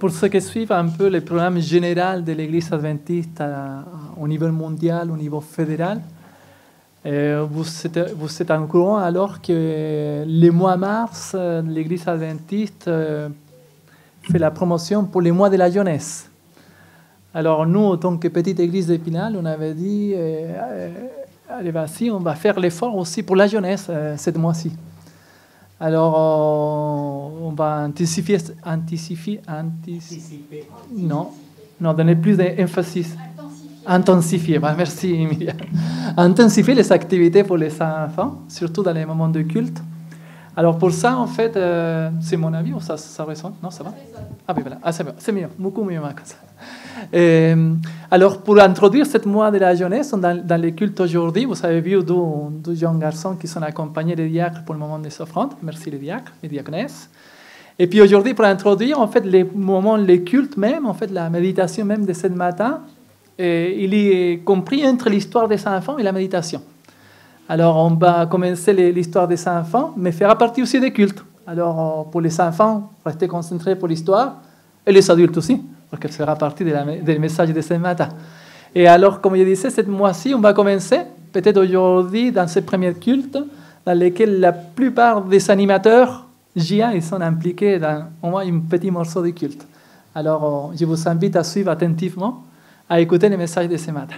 pour ceux qui suivent un peu le programme général de l'Église adventiste au niveau mondial, au niveau fédéral, vous êtes au courant alors que le mois de mars, l'Église adventiste fait la promotion pour les mois de la jeunesse. Alors nous, en tant que petite église d'Épinal, on avait dit, allez, vas-y, on va faire l'effort aussi pour la jeunesse cette mois-ci. Alors, on va anticiper. Non, donner plus d'emphasis. Intensifier. Bah, merci, Emilia. Intensifier les activités pour les enfants, surtout dans les moments de culte. Alors, pour ça, en fait, c'est mon avis ou ça résonne? Non, ça va? Ah, oui, voilà. Ah, c'est mieux, beaucoup mieux comme ça. Alors, pour introduire ce mois de la jeunesse, dans les cultes aujourd'hui, vous avez vu deux jeunes garçons qui sont accompagnés des diacres pour le moment des offrandes. Merci les diacres, les diaconesses. Et puis aujourd'hui, pour introduire en fait les cultes même, en fait la méditation même de ce matin, il est compris entre l'histoire des enfants et la méditation. Alors, on va commencer l'histoire des enfants, mais fera partie aussi des cultes. Alors, pour les enfants, restez concentrés pour l'histoire, et les adultes aussi, parce qu'elle fera partie des messages de ce matin. Et alors, comme je disais, cette mois-ci, on va commencer, peut-être aujourd'hui, dans ce premier culte, dans lequel la plupart des animateurs JA, ils sont impliqués dans au moins un petit morceau de culte. Alors, je vous invite à suivre attentivement, à écouter les messages de ce matin.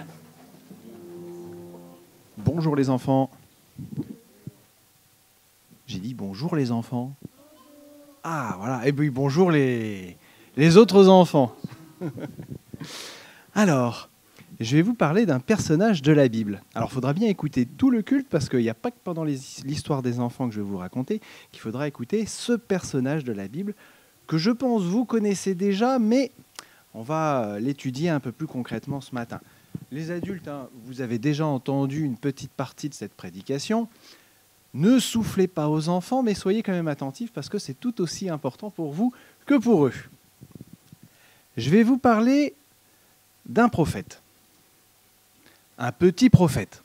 Bonjour les enfants. J'ai dit bonjour les enfants. Ah, voilà. Et puis bonjour les autres enfants. Alors, je vais vous parler d'un personnage de la Bible. Alors, il faudra bien écouter tout le culte, parce qu'il n'y a pas que pendant l'histoire des enfants que je vais vous raconter, qu'il faudra écouter ce personnage de la Bible, que je pense vous connaissez déjà, mais on va l'étudier un peu plus concrètement ce matin. Les adultes, vous avez déjà entendu une petite partie de cette prédication. Ne soufflez pas aux enfants, mais soyez quand même attentifs, parce que c'est tout aussi important pour vous que pour eux. Je vais vous parler d'un prophète, un petit prophète.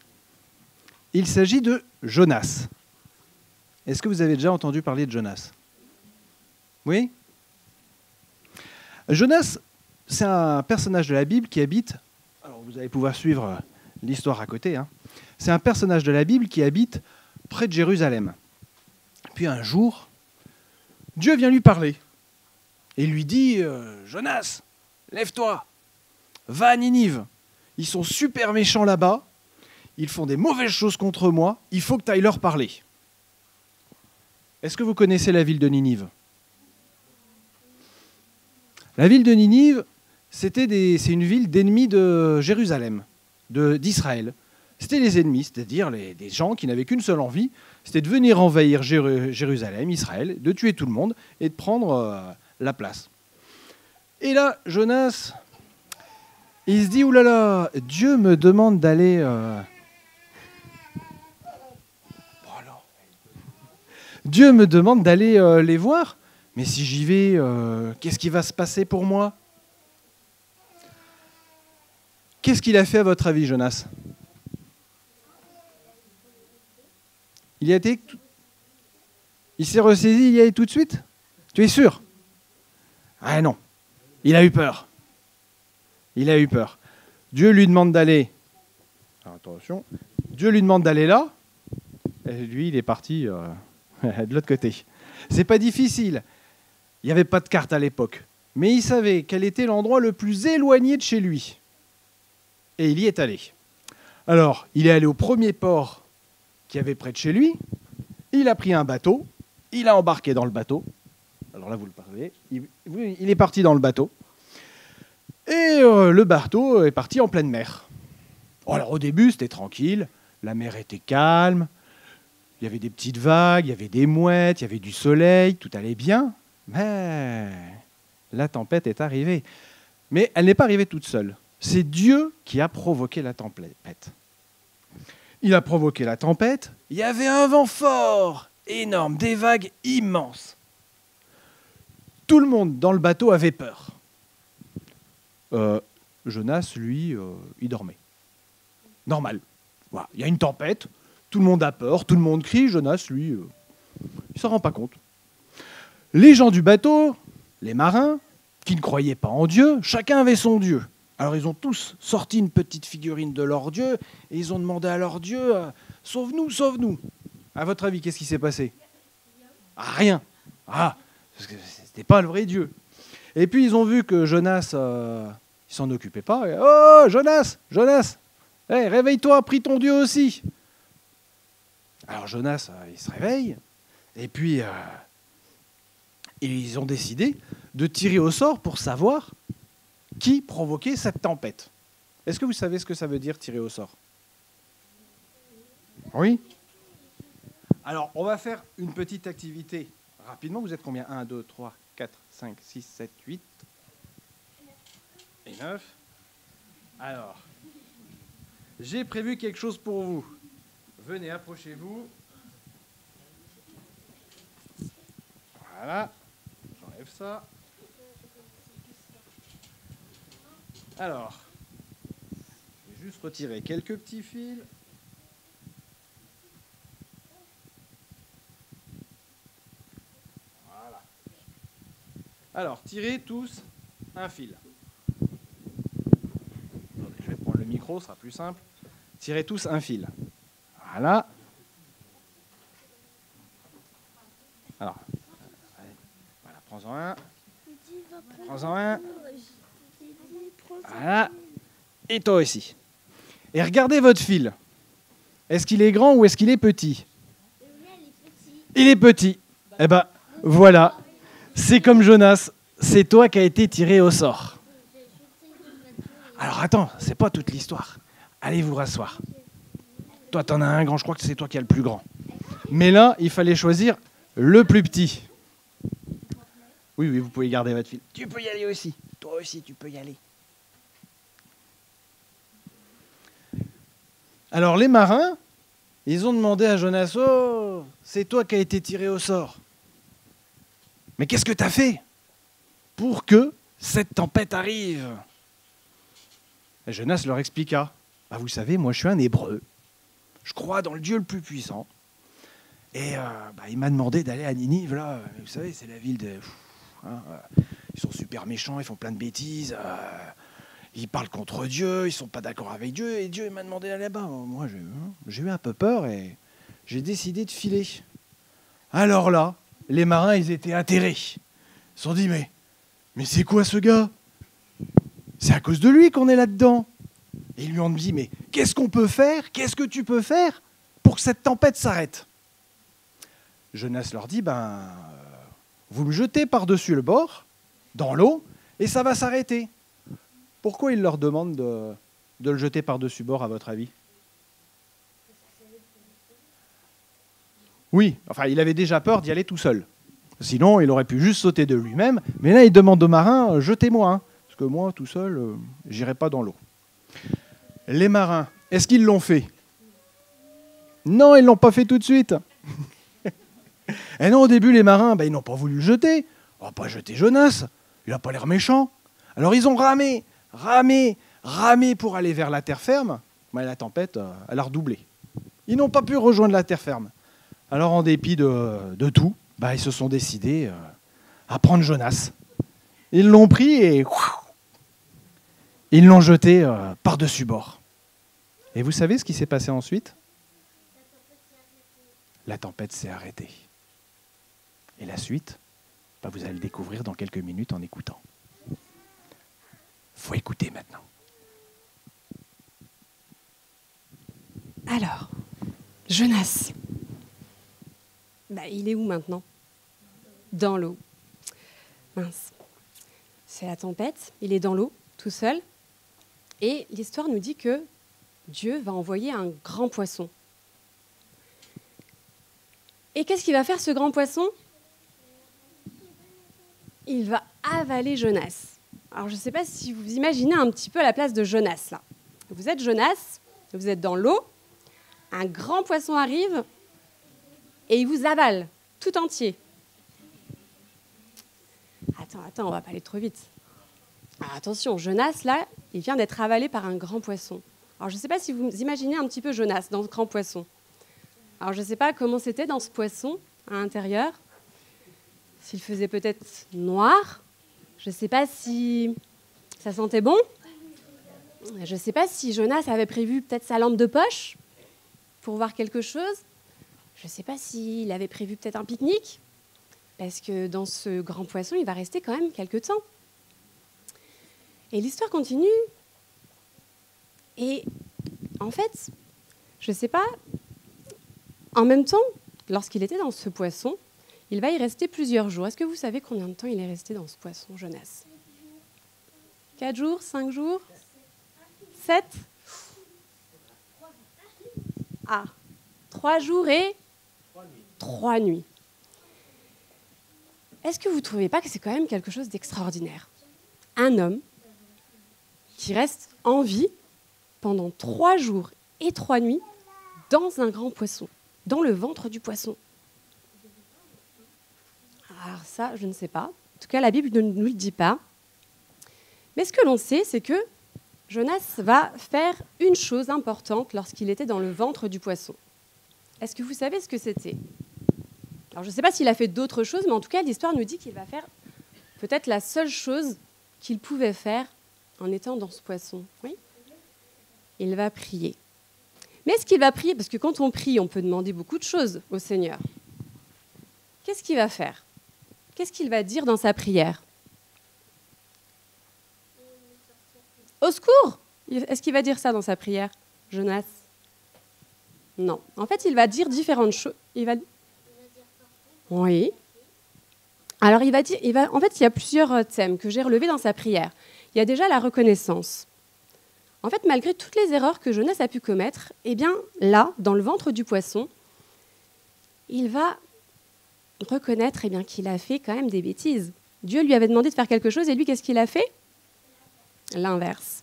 Il s'agit de Jonas. Est-ce que vous avez déjà entendu parler de Jonas? Oui? Jonas, c'est un personnage de la Bible qui habite, alors vous allez pouvoir suivre l'histoire à côté, c'est un personnage de la Bible qui habite près de Jérusalem. Puis un jour, Dieu vient lui parler et lui dit « Jonas, lève-toi, va à Ninive. Ils sont super méchants là-bas, ils font des mauvaises choses contre moi, il faut que tu ailles leur parler. » Est-ce que vous connaissez la ville de Ninive? La ville de Ninive, c'est une ville d'ennemis de Jérusalem, d'Israël. C'était les ennemis, c'est-à-dire des gens qui n'avaient qu'une seule envie, c'était de venir envahir Jérusalem, Israël, de tuer tout le monde et de prendre la place. Et là, Jonas, il se dit, oulala, Dieu me demande d'aller... Dieu me demande d'aller les voir, mais si j'y vais, qu'est-ce qui va se passer pour moi? Qu'est-ce qu'il a fait à votre avis, Jonas? Il s'est ressaisi, il y allait tout de suite? Tu es sûr? Ah non, il a eu peur. Il a eu peur. Dieu lui demande d'aller... Attention. Dieu lui demande d'aller là, et lui, il est parti de l'autre côté. C'est pas difficile. Il n'y avait pas de carte à l'époque. Mais il savait quel était l'endroit le plus éloigné de chez lui. Et il y est allé. Alors, il est allé au premier port qu'il y avait près de chez lui. Il a pris un bateau. Il a embarqué dans le bateau. Alors là, vous le parlez. Il est parti dans le bateau. Et le bateau est parti en pleine mer. Alors au début, c'était tranquille. La mer était calme. Il y avait des petites vagues, il y avait des mouettes, il y avait du soleil. Tout allait bien. Mais la tempête est arrivée. Mais elle n'est pas arrivée toute seule. C'est Dieu qui a provoqué la tempête. Il a provoqué la tempête. Il y avait un vent fort, énorme, des vagues immenses. Tout le monde dans le bateau avait peur. Jonas, lui, il dormait. Normal. Voilà. Il y a une tempête, tout le monde a peur, tout le monde crie. Jonas, lui, il ne s'en rend pas compte. Les gens du bateau, les marins, qui ne croyaient pas en Dieu, chacun avait son Dieu. Alors ils ont tous sorti une petite figurine de leur Dieu et ils ont demandé à leur Dieu « Sauve-nous, sauve-nous ». À votre avis, qu'est-ce qui s'est passé? Ah, rien. Ah, parce que c'était pas le vrai Dieu. Et puis ils ont vu que Jonas, il s'en occupait pas. Et, oh, Jonas, Jonas, hey, réveille-toi, prie ton Dieu aussi. Alors Jonas, il se réveille et puis ils ont décidé de tirer au sort pour savoir qui provoquait cette tempête. Est-ce que vous savez ce que ça veut dire, tirer au sort? Oui. Alors, on va faire une petite activité rapidement. Vous êtes combien? 1, 2, 3, 4, 5, 6, 7, 8 et 9. Alors, j'ai prévu quelque chose pour vous. Venez, approchez-vous. Voilà. J'enlève ça. Alors, je vais juste retirer quelques petits fils. Voilà. Alors, tirez tous un fil. Attendez, je vais prendre le micro, ce sera plus simple. Tirez tous un fil. Voilà. Alors, voilà, prends-en un. Prends-en un. Voilà. Et toi aussi. Et regardez votre fil. Est-ce qu'il est grand ou est-ce qu'il est petit? Il est petit. Eh ben, voilà. C'est comme Jonas. C'est toi qui as été tiré au sort. Alors attends, c'est pas toute l'histoire. Allez vous rasseoir. Toi, t'en as un grand. Je crois que c'est toi qui as le plus grand. Mais là, il fallait choisir le plus petit. Oui, oui, vous pouvez garder votre fil. Tu peux y aller aussi. Toi aussi, tu peux y aller. Alors les marins, ils ont demandé à Jonas, « Oh, c'est toi qui as été tiré au sort. Mais qu'est-ce que tu as fait pour que cette tempête arrive ?» Et Jonas leur expliqua, « Vous savez, moi je suis un Hébreu. Je crois dans le Dieu le plus puissant. Et il m'a demandé d'aller à Ninive. Là, vous savez, c'est la ville de... ils sont super méchants, ils font plein de bêtises. Ils parlent contre Dieu, ils ne sont pas d'accord avec Dieu. Et Dieu m'a demandé d'aller là-bas. Moi, j'ai eu un peu peur et j'ai décidé de filer. » Alors là, les marins, ils étaient atterrés. Ils se sont dit, mais c'est quoi ce gars? C'est à cause de lui qu'on est là-dedans. Et ils lui ont dit, mais qu'est-ce qu'on peut faire? Qu'est-ce que tu peux faire pour que cette tempête s'arrête? Jonas leur dit, vous me jetez par-dessus le bord, dans l'eau, et ça va s'arrêter. Pourquoi il leur demande de le jeter par-dessus bord, à votre avis? Oui, enfin, il avait déjà peur d'y aller tout seul. Sinon, il aurait pu juste sauter de lui-même. Mais là, il demande aux marins, jetez-moi, hein, parce que moi, tout seul, j'irai pas dans l'eau. Les marins, est-ce qu'ils l'ont fait? Non, ils ne l'ont pas fait tout de suite. Et non, au début, les marins, ils n'ont pas voulu le jeter. On va pas jeter Jonas, il n'a pas l'air méchant. Alors, ils ont ramé pour aller vers la terre ferme. Mais la tempête, elle a redoublé. Ils n'ont pas pu rejoindre la terre ferme. Alors, en dépit de tout, ils se sont décidés à prendre Jonas. Ils l'ont pris et ils l'ont jeté par-dessus bord. Et vous savez ce qui s'est passé ensuite? La tempête s'est arrêtée. Et la suite, vous allez le découvrir dans quelques minutes en écoutant. Faut écouter maintenant. Alors, Jonas, il est où maintenant? Dans l'eau. Mince. C'est la tempête, il est dans l'eau, tout seul. Et l'histoire nous dit que Dieu va envoyer un grand poisson. Et qu'est-ce qu'il va faire, ce grand poisson? Il va avaler Jonas. Alors, je ne sais pas si vous imaginez un petit peu à la place de Jonas, là. Vous êtes Jonas, vous êtes dans l'eau, un grand poisson arrive et il vous avale tout entier. Attends, on va pas aller trop vite. Alors, attention, Jonas, là, il vient d'être avalé par un grand poisson. Alors, je ne sais pas si vous imaginez un petit peu Jonas dans ce grand poisson. Alors, je ne sais pas comment c'était dans ce poisson, à l'intérieur. S'il faisait peut-être noir, Je ne sais pas si ça sentait bon. Je ne sais pas si Jonas avait prévu peut-être sa lampe de poche pour voir quelque chose. Je ne sais pas s'il avait prévu peut-être un pique-nique, parce que dans ce grand poisson, il va rester quand même quelque temps. Et l'histoire continue. Et en fait, je ne sais pas, en même temps, lorsqu'il était dans ce poisson, il va y rester plusieurs jours. Est-ce que vous savez combien de temps il est resté dans ce poisson, Jonas? 4 jours, 5 jours, 7? Ah, 3 jours et 3 nuits. Est-ce que vous ne trouvez pas que c'est quand même quelque chose d'extraordinaire? Un homme qui reste en vie pendant 3 jours et 3 nuits dans un grand poisson, dans le ventre du poisson. Alors ça, je ne sais pas. En tout cas, la Bible ne nous le dit pas. Mais ce que l'on sait, c'est que Jonas va faire une chose importante lorsqu'il était dans le ventre du poisson. Est-ce que vous savez ce que c'était? Alors, je ne sais pas s'il a fait d'autres choses, mais en tout cas, l'histoire nous dit qu'il va faire peut-être la seule chose qu'il pouvait faire en étant dans ce poisson. Oui? Il va prier. Mais est-ce qu'il va prier? Parce que quand on prie, on peut demander beaucoup de choses au Seigneur. Qu'est-ce qu'il va faire? Qu'est-ce qu'il va dire dans sa prière? Au secours! Est-ce qu'il va dire ça dans sa prière, Jonas? Non. En fait, il va dire différentes choses. Oui. Alors, en fait, il y a plusieurs thèmes que j'ai relevés dans sa prière. Il y a déjà la reconnaissance. En fait, malgré toutes les erreurs que Jonas a pu commettre, eh bien, là, dans le ventre du poisson, il va reconnaître eh bien, qu'il a fait quand même des bêtises. Dieu lui avait demandé de faire quelque chose et lui, qu'est-ce qu'il a fait? L'inverse.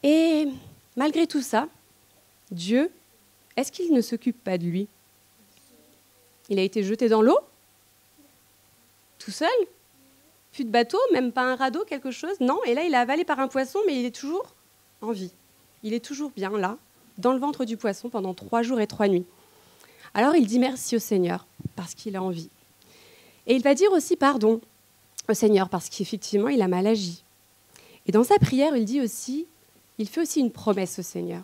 Et malgré tout ça, Dieu, est-ce qu'il ne s'occupe pas de lui? Il a été jeté dans l'eau, tout seul, plus de bateau, même pas un radeau, quelque chose, non. Et là, il est avalé par un poisson, mais il est toujours en vie. Il est toujours bien là, dans le ventre du poisson, pendant 3 jours et 3 nuits. Alors, il dit merci au Seigneur, parce qu'il a envie. Et il va dire aussi pardon au Seigneur, parce qu'effectivement, il a mal agi. Et dans sa prière, il fait aussi une promesse au Seigneur.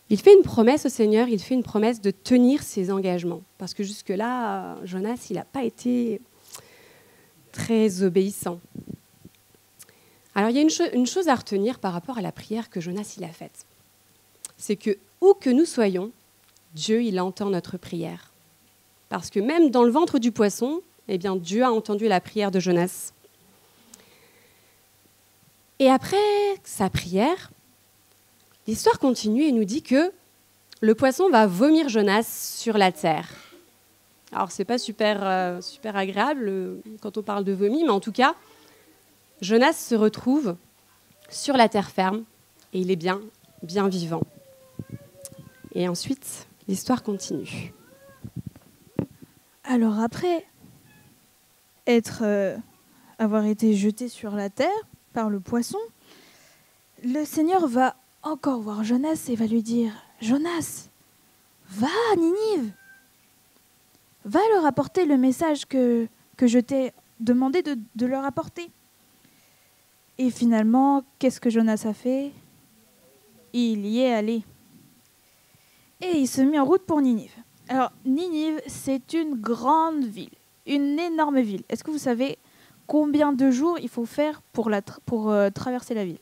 Il fait une promesse au Seigneur, il fait une promesse de tenir ses engagements. Parce que jusque-là, Jonas, il n'a pas été très obéissant. Alors, il y a une chose à retenir par rapport à la prière que Jonas il a faite. C'est que, où que nous soyons, Dieu, il entend notre prière. Parce que même dans le ventre du poisson, eh bien, Dieu a entendu la prière de Jonas. Et après sa prière, l'histoire continue et nous dit que le poisson va vomir Jonas sur la terre. Alors, ce n'est pas super agréable quand on parle de vomi, mais en tout cas, Jonas se retrouve sur la terre ferme et il est bien vivant. Et ensuite, l'histoire continue. Alors après avoir été jeté sur la terre par le poisson, le Seigneur va encore voir Jonas et va lui dire « Jonas, va à Ninive, va leur apporter le message que je t'ai demandé de leur apporter. » Et finalement, qu'est-ce que Jonas a fait? Il y est allé. Et il se mit en route pour Ninive. Alors, Ninive, c'est une grande ville, une énorme ville. Est-ce que vous savez combien de jours il faut faire pour traverser la ville?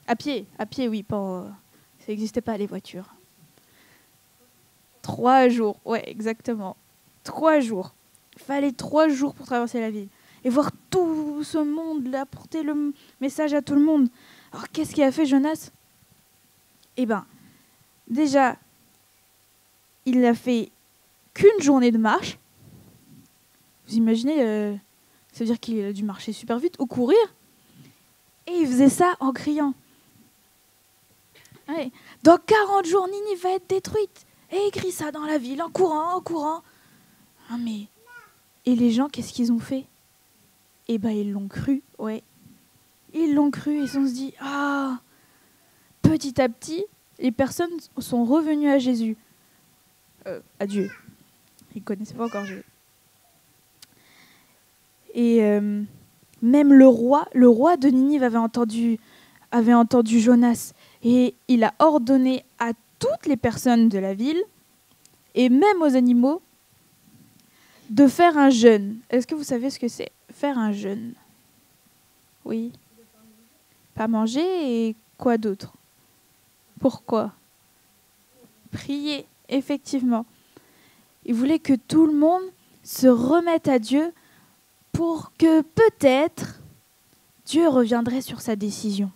À pied, oui. Ça n'existait pas, les voitures. 3 jours, ouais, exactement. 3 jours. Il fallait 3 jours pour traverser la ville. Et voir tout ce monde, apporter le message à tout le monde. Alors, qu'est-ce qu'il a fait, Jonas? Eh bien, déjà, il n'a fait qu'une journée de marche. Vous imaginez, ça veut dire qu'il a dû marcher super vite ou courir. Et il faisait ça en criant. Ouais. Dans 40 jours, Ninive va être détruite. Et il crie ça dans la ville, en courant. Ah, mais... Et les gens, qu'est-ce qu'ils ont fait? Eh bien, ils l'ont cru, ouais. Ils l'ont cru, ils se sont dit, ah, petit à petit, les personnes sont revenues à Jésus. À Dieu. Ils ne connaissaient pas encore Jésus. Et même le roi de Ninive avait entendu Jonas. Et il a ordonné à toutes les personnes de la ville, et même aux animaux, de faire un jeûne. Est-ce que vous savez ce que c'est, faire un jeûne? Oui. Pas manger et quoi d'autre? Pourquoi? Prier, effectivement. Il voulait que tout le monde se remette à Dieu pour que peut-être Dieu reviendrait sur sa décision.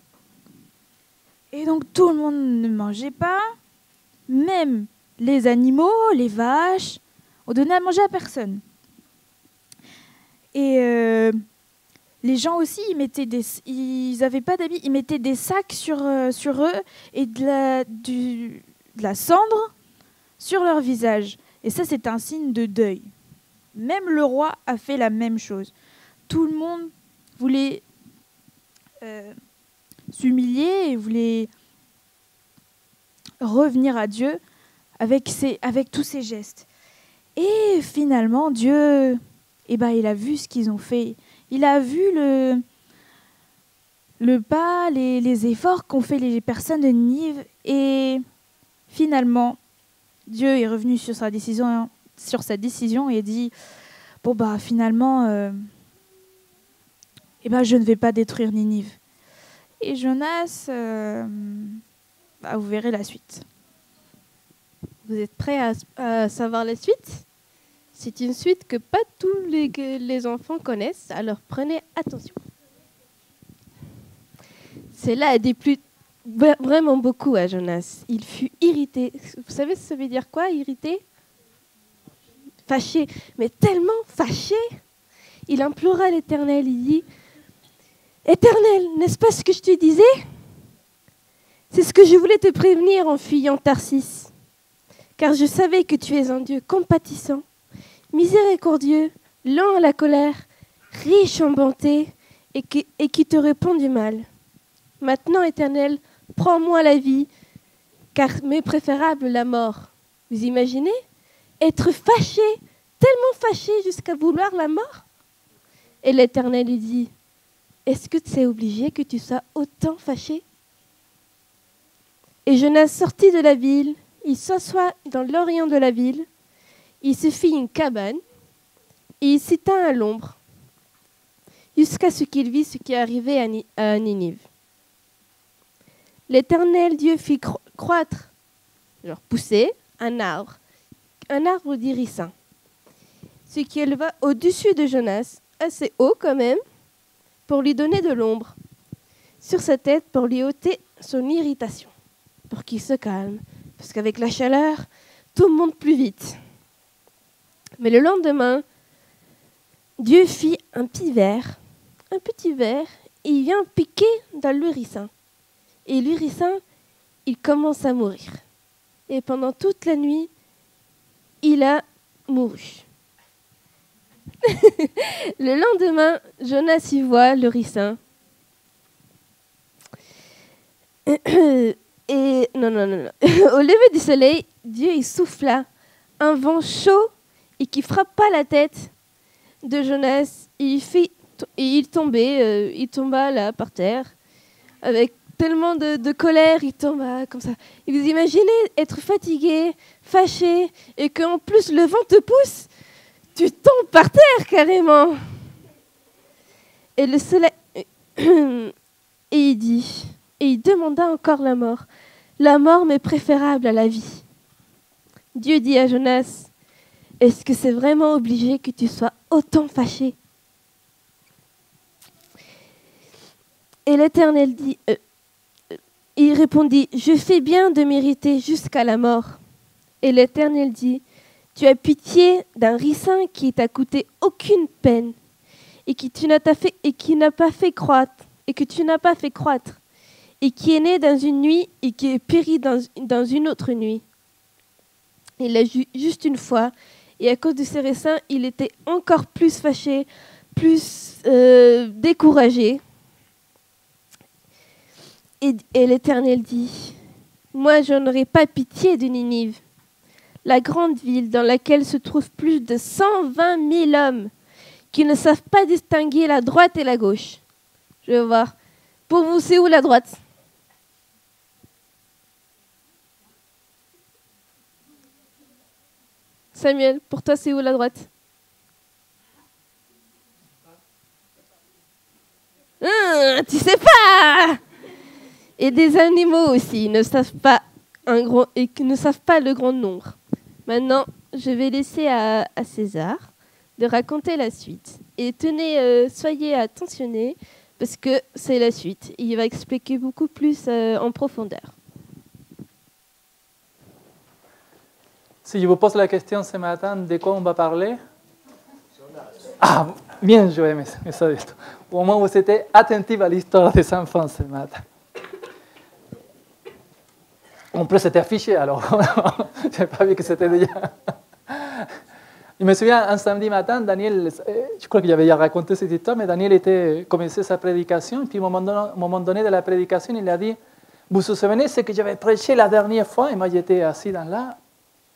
Et donc tout le monde ne mangeait pas, même les animaux, les vaches, on donnait à manger à personne. Et les gens aussi, ils n'avaient pas d'habits, ils mettaient des sacs sur eux et de la cendre sur leur visage. Et ça, c'est un signe de deuil. Même le roi a fait la même chose. Tout le monde voulait s'humilier et voulait revenir à Dieu avec tous ces gestes. Et finalement, Dieu, il a vu ce qu'ils ont fait. Il a vu les efforts qu'ont fait les personnes de Ninive. Et finalement, Dieu est revenu sur sa décision et dit, finalement, je ne vais pas détruire Ninive. Et Jonas, vous verrez la suite. Vous êtes prêts à savoir la suite? C'est une suite que pas tous les enfants connaissent, alors prenez attention. Cela a déplu vraiment beaucoup à Jonas. Il fut irrité. Vous savez ce que ça veut dire quoi, irrité? Fâché, mais tellement fâché. Il implora l'Éternel, il dit, « Éternel, n'est-ce pas ce que je te disais? C'est ce que je voulais te prévenir en fuyant Tarsis. Car je savais que tu es un Dieu compatissant, miséricordieux, lent à la colère, riche en bonté, et qui te répond du mal. Maintenant, Éternel, prends-moi la vie, car m'est préférable la mort. » Vous imaginez? Être fâché, tellement fâché jusqu'à vouloir la mort? Et l'Éternel lui dit, « Est-ce que c'est obligé que tu sois autant fâché? » Et Jonas sortit de la ville, il s'assoit dans l'orient de la ville, il se fit une cabane, et il s'y tint à l'ombre, jusqu'à ce qu'il vit ce qui arrivait à Ninive. L'Éternel Dieu fit croître, pousser, un arbre d'irissant, ce qui éleva au-dessus de Jonas, assez haut quand même, pour lui donner de l'ombre sur sa tête, pour lui ôter son irritation, pour qu'il se calme, parce qu'avec la chaleur, tout monte plus vite. Mais le lendemain, Dieu fit un petit ver, et il vient piquer dans l'irissant. Et l'irissant, il commence à mourir. Et pendant toute la nuit, il a mouru. Le lendemain, Jonas y voit le ricin. Et non. Au lever du soleil, Dieu il souffla un vent chaud et qui frappa la tête de Jonas. Il tomba là par terre avec tellement de colère, il tomba comme ça. Et vous imaginez être fatigué, fâché, et qu'en plus le vent te pousse, tu tombes par terre carrément. Et le soleil... et il demanda encore la mort. La mort m'est préférable à la vie. Dieu dit à Jonas, est-ce que c'est vraiment obligé que tu sois autant fâché? Et l'Éternel dit... il répondit, je fais bien de m'irriter jusqu'à la mort. Et l'Éternel dit, tu as pitié d'un ricin qui t'a coûté aucune peine et que tu n'as pas fait croître, et qui est né dans une nuit et qui est péri dans une autre nuit. Il l'a juste une fois, et à cause de ces ricins, il était encore plus fâché, plus découragé. Et l'Éternel dit, moi je n'aurai pas pitié de Ninive, la grande ville dans laquelle se trouvent plus de 120 000 hommes qui ne savent pas distinguer la droite et la gauche. Je vais voir. Pour vous, c'est où la droite? Samuel, pour toi, c'est où la droite? Tu sais pas! Et des animaux aussi ne savent pas et qui ne savent pas le grand nombre. Maintenant, je vais laisser à César de raconter la suite. Et tenez, soyez attentionnés parce que c'est la suite. Il va expliquer beaucoup plus en profondeur. Si je vous pose la question ce matin, de quoi on va parler? Ah, bien joué, mes adultes. Au moins, vous étiez attentifs à l'histoire des enfants ce matin. En plus, c'était affiché, alors je n'avais pas vu que c'était déjà... Je me souviens, un samedi matin, Daniel, je crois qu'il avait déjà raconté cette histoire, mais Daniel était commencé sa prédication, et puis au moment donné de la prédication, il a dit, vous vous souvenez ce que j'avais prêché la dernière fois? Et moi, j'étais assis dans là,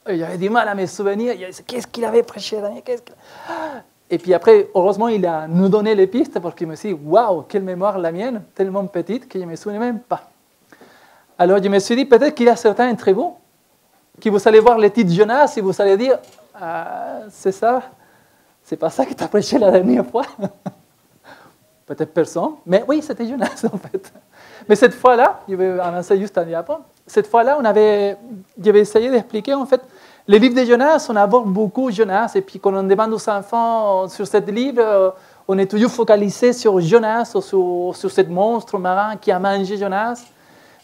et j'avais du mal à me souvenir, qu'est-ce qu'il avait prêché, Daniel? Et puis après, heureusement, il a nous donné les pistes, parce qu'il me dit, waouh, quelle mémoire la mienne, tellement petite que je ne me souvenais même pas. Alors je me suis dit, peut-être qu'il y a certains d'entre vous qui vous allez voir le titre Jonas et vous allez dire, c'est ça, c'est pas ça que tu as prêché la dernière fois. Peut-être personne, mais oui, c'était Jonas en fait. Mais cette fois-là, je vais avancer juste un diapo. Cette fois-là, j'avais essayé d'expliquer en fait, les livres de Jonas, on aborde beaucoup Jonas, et puis quand on demande aux enfants sur ce livre, on est toujours focalisé sur Jonas ou sur ce monstre marin qui a mangé Jonas.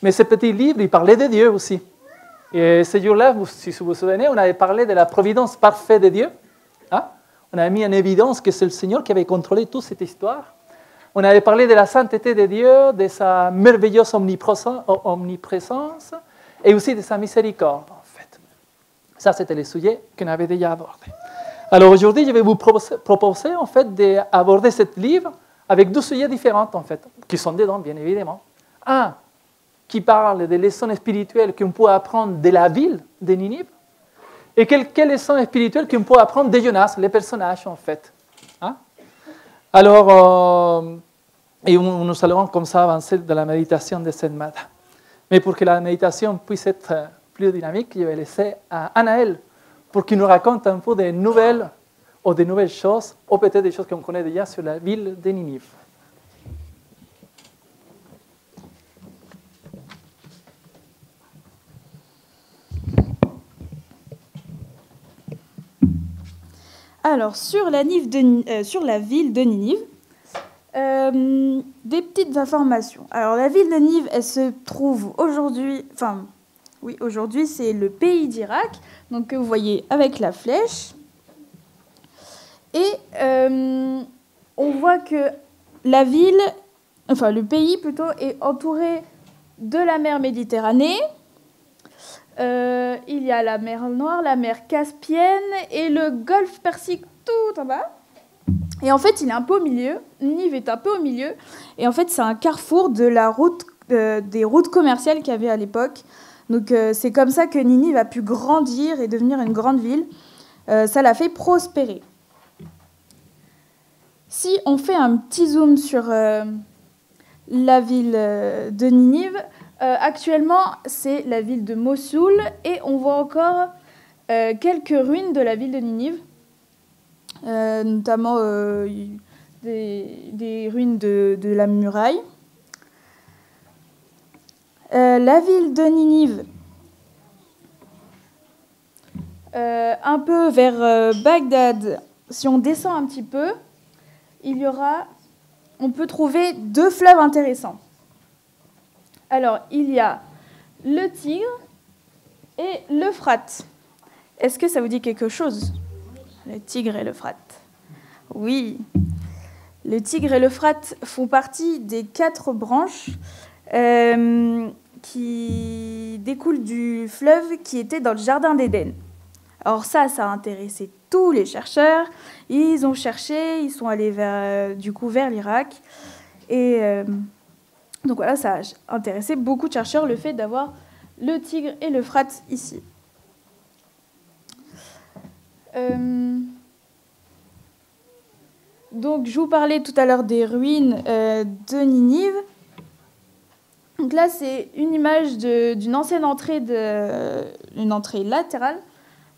Mais ce petit livre, il parlait de Dieu aussi. Et ce jour-là, si vous vous souvenez, on avait parlé de la providence parfaite de Dieu. Hein? On a mis en évidence que c'est le Seigneur qui avait contrôlé toute cette histoire. On avait parlé de la sainteté de Dieu, de sa merveilleuse omniprésence et aussi de sa miséricorde, en fait. Ça, c'était le sujet qu'on avait déjà abordé. Alors aujourd'hui, je vais vous proposer, en fait, d'aborder ce livre avec deux sujets différents, en fait, qui sont dedans, bien évidemment. Un, qui parle des leçons spirituelles qu'on peut apprendre de la ville de Ninive, et quelles leçons spirituelles qu'on peut apprendre de Jonas, les personnages en fait. Hein? Alors, nous allons comme ça avancer dans la méditation de cette matin. Mais pour que la méditation puisse être plus dynamique, je vais laisser à Anaël pour qu'il nous raconte un peu des nouvelles choses, ou peut-être des choses qu'on connaît déjà sur la ville de Ninive. Alors, sur la ville de Ninive, des petites informations. Alors, la ville de Ninive, elle se trouve aujourd'hui, aujourd'hui, c'est le pays d'Irak, donc que vous voyez avec la flèche. Et on voit que la ville, le pays plutôt, est entouré de la mer Méditerranée. Il y a la mer Noire, la mer Caspienne et le golfe Persique tout en bas. Et en fait, il est un peu au milieu. Ninive est un peu au milieu. Et en fait, c'est un carrefour de la route, des routes commerciales qu'il y avait à l'époque. Donc, c'est comme ça que Ninive a pu grandir et devenir une grande ville. Ça l'a fait prospérer. Si on fait un petit zoom sur la ville de Ninive, actuellement, c'est la ville de Mossoul et on voit encore quelques ruines de la ville de Ninive, notamment des ruines de la muraille. La ville de Ninive, un peu vers Bagdad, si on descend un petit peu, on peut trouver deux fleuves intéressants. Alors, il y a le Tigre et l'Euphrate. Est-ce que ça vous dit quelque chose? Le Tigre et l'Euphrate. Oui. Le Tigre et l'Euphrate font partie des 4 branches qui découlent du fleuve qui était dans le Jardin d'Éden. Alors ça a intéressé tous les chercheurs. Ils ont cherché, ils sont allés vers l'Irak. Et... donc voilà, ça a intéressé beaucoup de chercheurs, le fait d'avoir le Tigre et l'Euphrate ici. Donc, je vous parlais tout à l'heure des ruines de Ninive. Donc là, c'est une image d'une ancienne entrée, une entrée latérale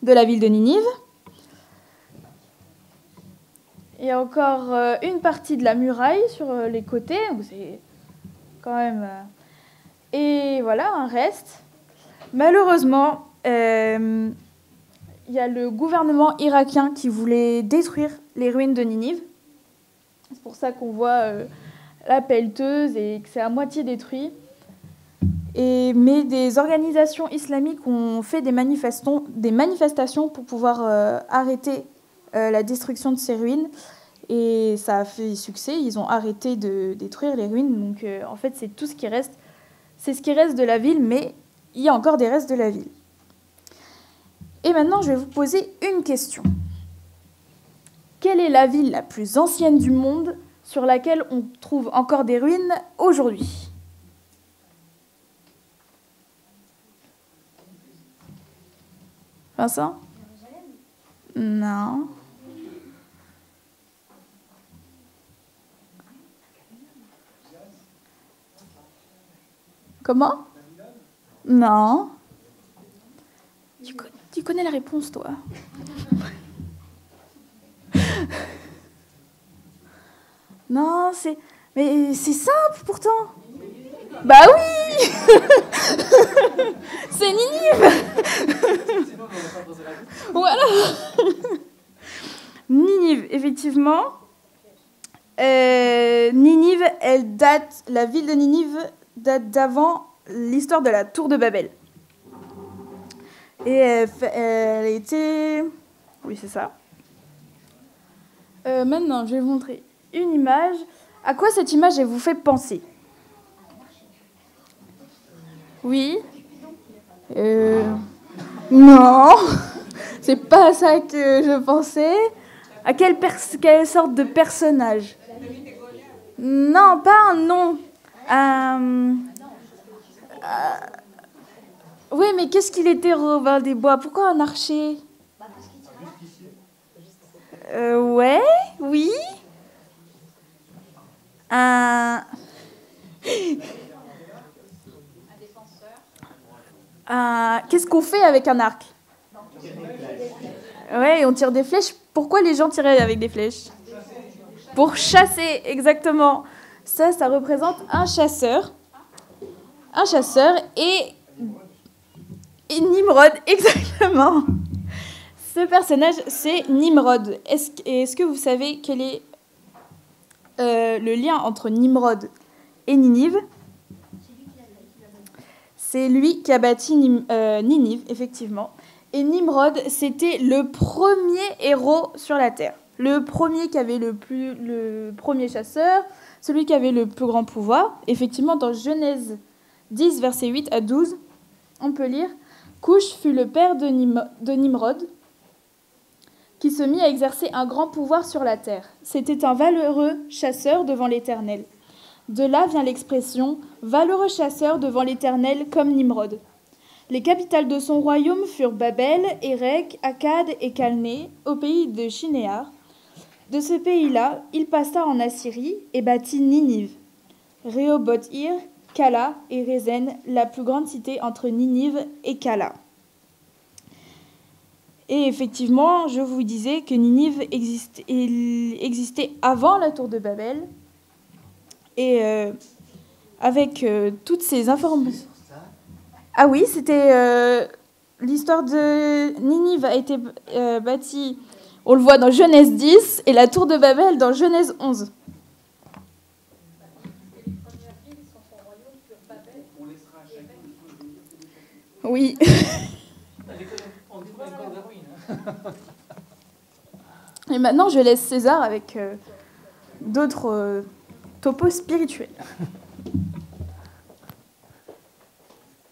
de la ville de Ninive. Il y a encore une partie de la muraille sur les côtés. Donc c'est quand même... Et voilà, un reste. Malheureusement, il y a le gouvernement irakien qui voulait détruire les ruines de Ninive. C'est pour ça qu'on voit la pelleteuse et que c'est à moitié détruit. Mais des organisations islamiques ont fait des manifestations pour pouvoir arrêter la destruction de ces ruines. Et ça a fait succès, ils ont arrêté de détruire les ruines. Donc en fait, c'est tout ce qui reste. C'est ce qui reste de la ville, mais il y a encore des restes de la ville. Et maintenant, je vais vous poser une question. Quelle est la ville la plus ancienne du monde sur laquelle on trouve encore des ruines aujourd'hui ? Vincent ? Non. Comment ? Non. Tu connais la réponse, toi ? Non, mais c'est simple pourtant. Bah oui. C'est Ninive. Voilà. Ninive, effectivement. Ninive, la ville de Ninive date d'avant l'histoire de la tour de Babel. Et elle était... Oui, c'est ça. Maintenant, je vais vous montrer une image. À quoi cette image elle vous fait penser ? Oui. Non. C'est pas à ça que je pensais. À quelle sorte de personnage ? Non, pas un nom. Oui, mais qu'est-ce qu'il était, Robin des Bois ? Pourquoi un archer ? Ouais, oui. Qu'est-ce qu'on fait avec un arc ? Ouais, on tire des flèches. Pourquoi les gens tiraient avec des flèches ? Pour chasser, exactement. Ça représente un chasseur. Un chasseur et Nimrod, exactement. Ce personnage, c'est Nimrod. Est-ce que vous savez quel est le lien entre Nimrod et Ninive ? C'est lui qui a bâti Ninive, effectivement. Et Nimrod, c'était le premier héros sur la Terre. Le premier qui avait le premier chasseur, celui qui avait le plus grand pouvoir. Effectivement, dans Genèse 10, versets 8 à 12, on peut lire « Coush fut le père de Nimrod, qui se mit à exercer un grand pouvoir sur la terre. C'était un valeureux chasseur devant l'Éternel. » De là vient l'expression « valeureux chasseur devant l'Éternel comme Nimrod ». Les capitales de son royaume furent Babel, Érec, Akkad et Calné, au pays de Shinéar. De ce pays-là, il passa en Assyrie et bâtit Ninive, Rehoboth-Ir, Cala et Rézen, la plus grande cité entre Ninive et Cala. Et effectivement, je vous disais que Ninive existait avant la tour de Babel. Et avec toutes ces informations... Ah oui, c'était... l'histoire de Ninive a été bâtie, on le voit dans Genèse 10, et la tour de Babel dans Genèse 11. Oui. Et maintenant, je laisse César avec d'autres topos spirituels.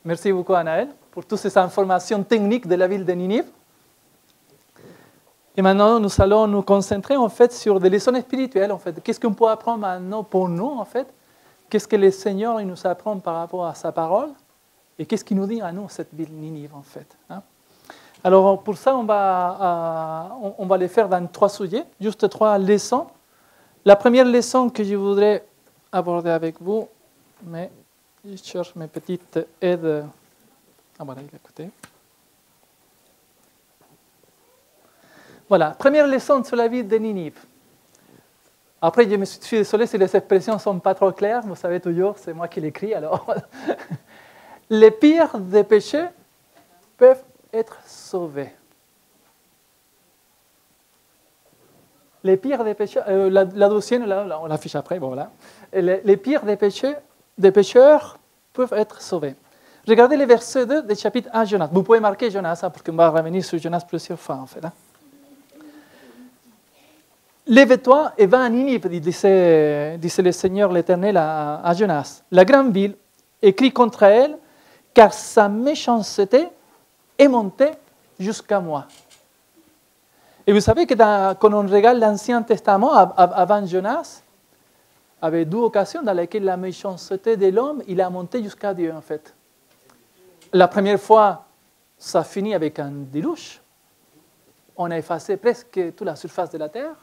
Merci beaucoup, Anaël, pour toutes ces informations techniques de la ville de Ninive. Et maintenant, nous allons nous concentrer en fait sur des leçons spirituelles. En fait, qu'est-ce qu'on peut apprendre maintenant pour nous, en fait ? Qu'est-ce que le Seigneur nous apprend par rapport à sa parole ? Et qu'est-ce qu'il nous dit à nous, cette ville Ninive, en fait, hein ? Alors, pour ça, on va les faire dans 3 sujets, juste 3 leçons La première leçon que je voudrais aborder avec vous, mais je cherche mes petites aides. Ah voilà, il est à côté. Voilà, première leçon sur la vie de Ninive. Après, je suis désolé si les expressions ne sont pas trop claires. Vous savez toujours, c'est moi qui l'écris. Alors, les pires des péchés peuvent être sauvés. Les pires des pécheurs, la deuxième, là, on l'affiche après, bon, voilà. Les pires des pécheurs peuvent être sauvés. Regardez les versets 2 du chapitre 1 Jonas. Vous pouvez marquer Jonas, parce qu'on va revenir sur Jonas plusieurs fois, en fait. Lève-toi et va à Ninive, disait le Seigneur l'Éternel à Jonas. La grande ville écrit contre elle, car sa méchanceté est montée jusqu'à moi. Et vous savez que quand on regarde l'Ancien Testament, avant Jonas, il y avait deux occasions dans lesquelles la méchanceté de l'homme, il a monté jusqu'à Dieu, en fait. La première fois, ça finit avec un déluge. On a effacé presque toute la surface de la terre.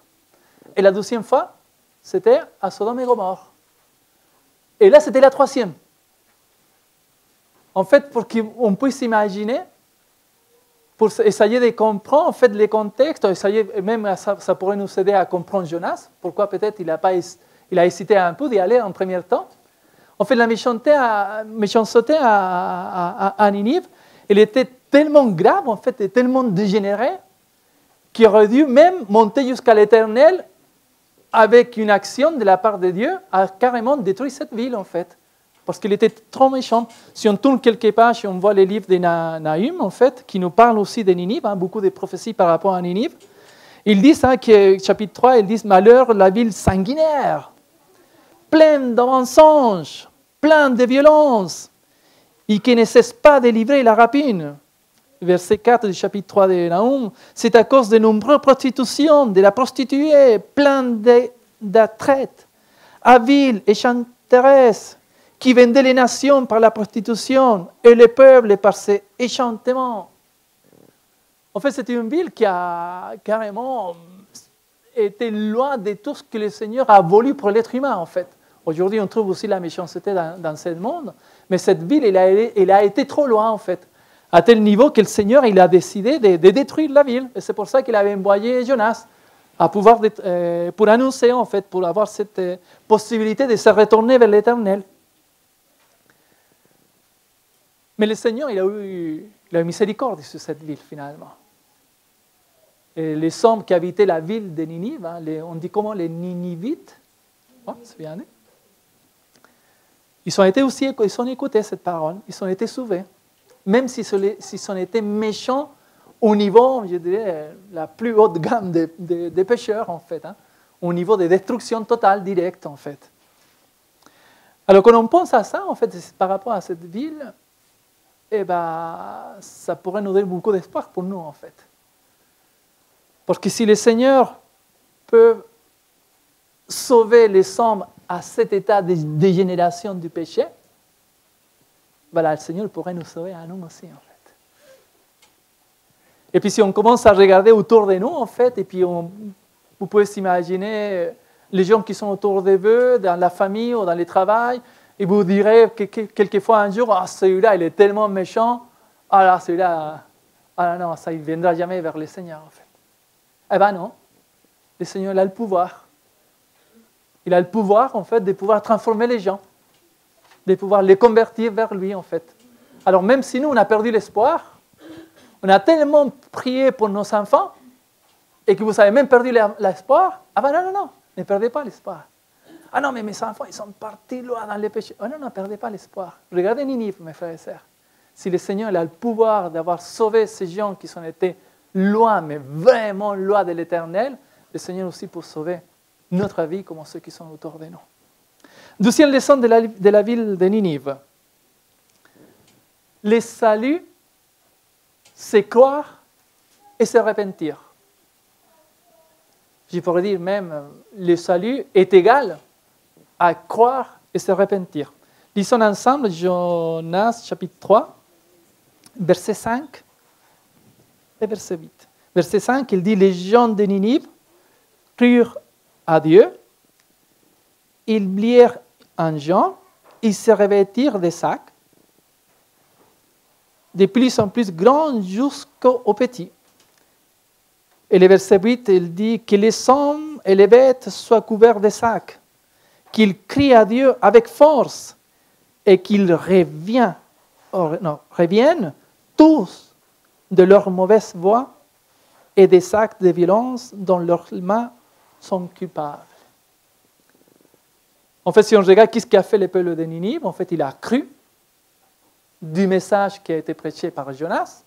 Et la deuxième fois, c'était à Sodome et Gomorrhe. Et là, c'était la troisième. En fait, pour qu'on puisse imaginer, pour essayer de comprendre en fait, les contextes, même ça pourrait nous aider à comprendre Jonas, pourquoi peut-être il a hésité un peu d'y aller en premier temps. En fait, la méchanceté à Ninive, elle était tellement grave, en fait, et tellement dégénérée, qu'il aurait dû même monter jusqu'à l'Éternel avec une action de la part de Dieu à carrément détruire cette ville, en fait. Parce qu'il était trop méchant. Si on tourne quelques pages et on voit les livres de Nahum, en fait, qui nous parlent aussi de Ninive, beaucoup de prophéties par rapport à Ninive, ils disent, chapitre 3, ils disent « Malheur, la ville sanguinaire, pleine de mensonges, pleine de violence, et qui ne cesse pas de livrer la rapine. » Verset 4 du chapitre 3 de Nahum, c'est à cause de nombreuses prostitutions, de la prostituée, pleine d'attraits, avile et chanteresse, qui vendait les nations par la prostitution et les peuples par ses échantements. En fait, c'était une ville qui a carrément été loin de tout ce que le Seigneur a voulu pour l'être humain, en fait. Aujourd'hui, on trouve aussi la méchanceté dans ce monde, mais cette ville, elle a été trop loin, en fait, à tel niveau que le Seigneur il a décidé de détruire la ville. Et c'est pour ça qu'il avait envoyé Jonas à pouvoir, pour annoncer, en fait, pour avoir cette possibilité de se retourner vers l'Éternel. Mais le Seigneur, il a eu miséricorde sur cette ville, finalement. Et les hommes qui habitaient la ville de Ninive, on dit comment, les Ninivites, c'est bien, ils ont écouté cette parole, ils ont été sauvés. Même s'ils ont été méchants au niveau, je dirais, la plus haute gamme des pécheurs, en fait, au niveau de destruction totale, directe, en fait. Alors, quand on pense à ça, en fait, par rapport à cette ville, ça pourrait nous donner beaucoup d'espoir pour nous, en fait. Parce que si le Seigneur peut sauver les hommes à cet état de dégénération du péché, voilà, le Seigneur pourrait nous sauver à nous aussi, en fait. Et puis si on commence à regarder autour de nous, en fait, et puis vous pouvez s'imaginer les gens qui sont autour de vous, dans la famille ou dans le travail, et vous direz que quelquefois un jour, celui-là, il est tellement méchant, là, celui-là, non, ça, il ne viendra jamais vers le Seigneur, en fait. Eh bien non, le Seigneur, il a le pouvoir. Il a le pouvoir, en fait, de pouvoir transformer les gens, de pouvoir les convertir vers lui, en fait. Alors même si nous, on a perdu l'espoir, on a tellement prié pour nos enfants, et que vous avez même perdu l'espoir, non, ne perdez pas l'espoir. Ah non, mais mes enfants, ils sont partis loin dans les péchés. Oh non, ne perdez pas l'espoir. Regardez Ninive, mes frères et sœurs. Si le Seigneur a le pouvoir d'avoir sauvé ces gens qui sont été loin, mais vraiment loin de l'Éternel, le Seigneur aussi pour sauver notre vie comme ceux qui sont autour de nous. Deuxième leçon de la ville de Ninive. Le salut, c'est croire et se repentir. Je pourrais dire même, le salut est égal à croire et se repentir. Lisons ensemble Jonas chapitre 3, verset 5 et verset 8. Verset 5, il dit, les gens de Ninive crurent à Dieu ils plièrent en gens, ils se revêtirent des sacs, de plus en plus grands jusqu'aux petits. Et le verset 8, il dit que les hommes et les bêtes soient couverts de sacs, qu'ils crient à Dieu avec force et qu'ils reviennent tous de leur mauvaise voie et des actes de violence dont leurs mains sont coupables. En fait, si on regarde qu'est-ce qu'a fait le peuple de Ninive, en fait, il a cru du message qui a été prêché par Jonas,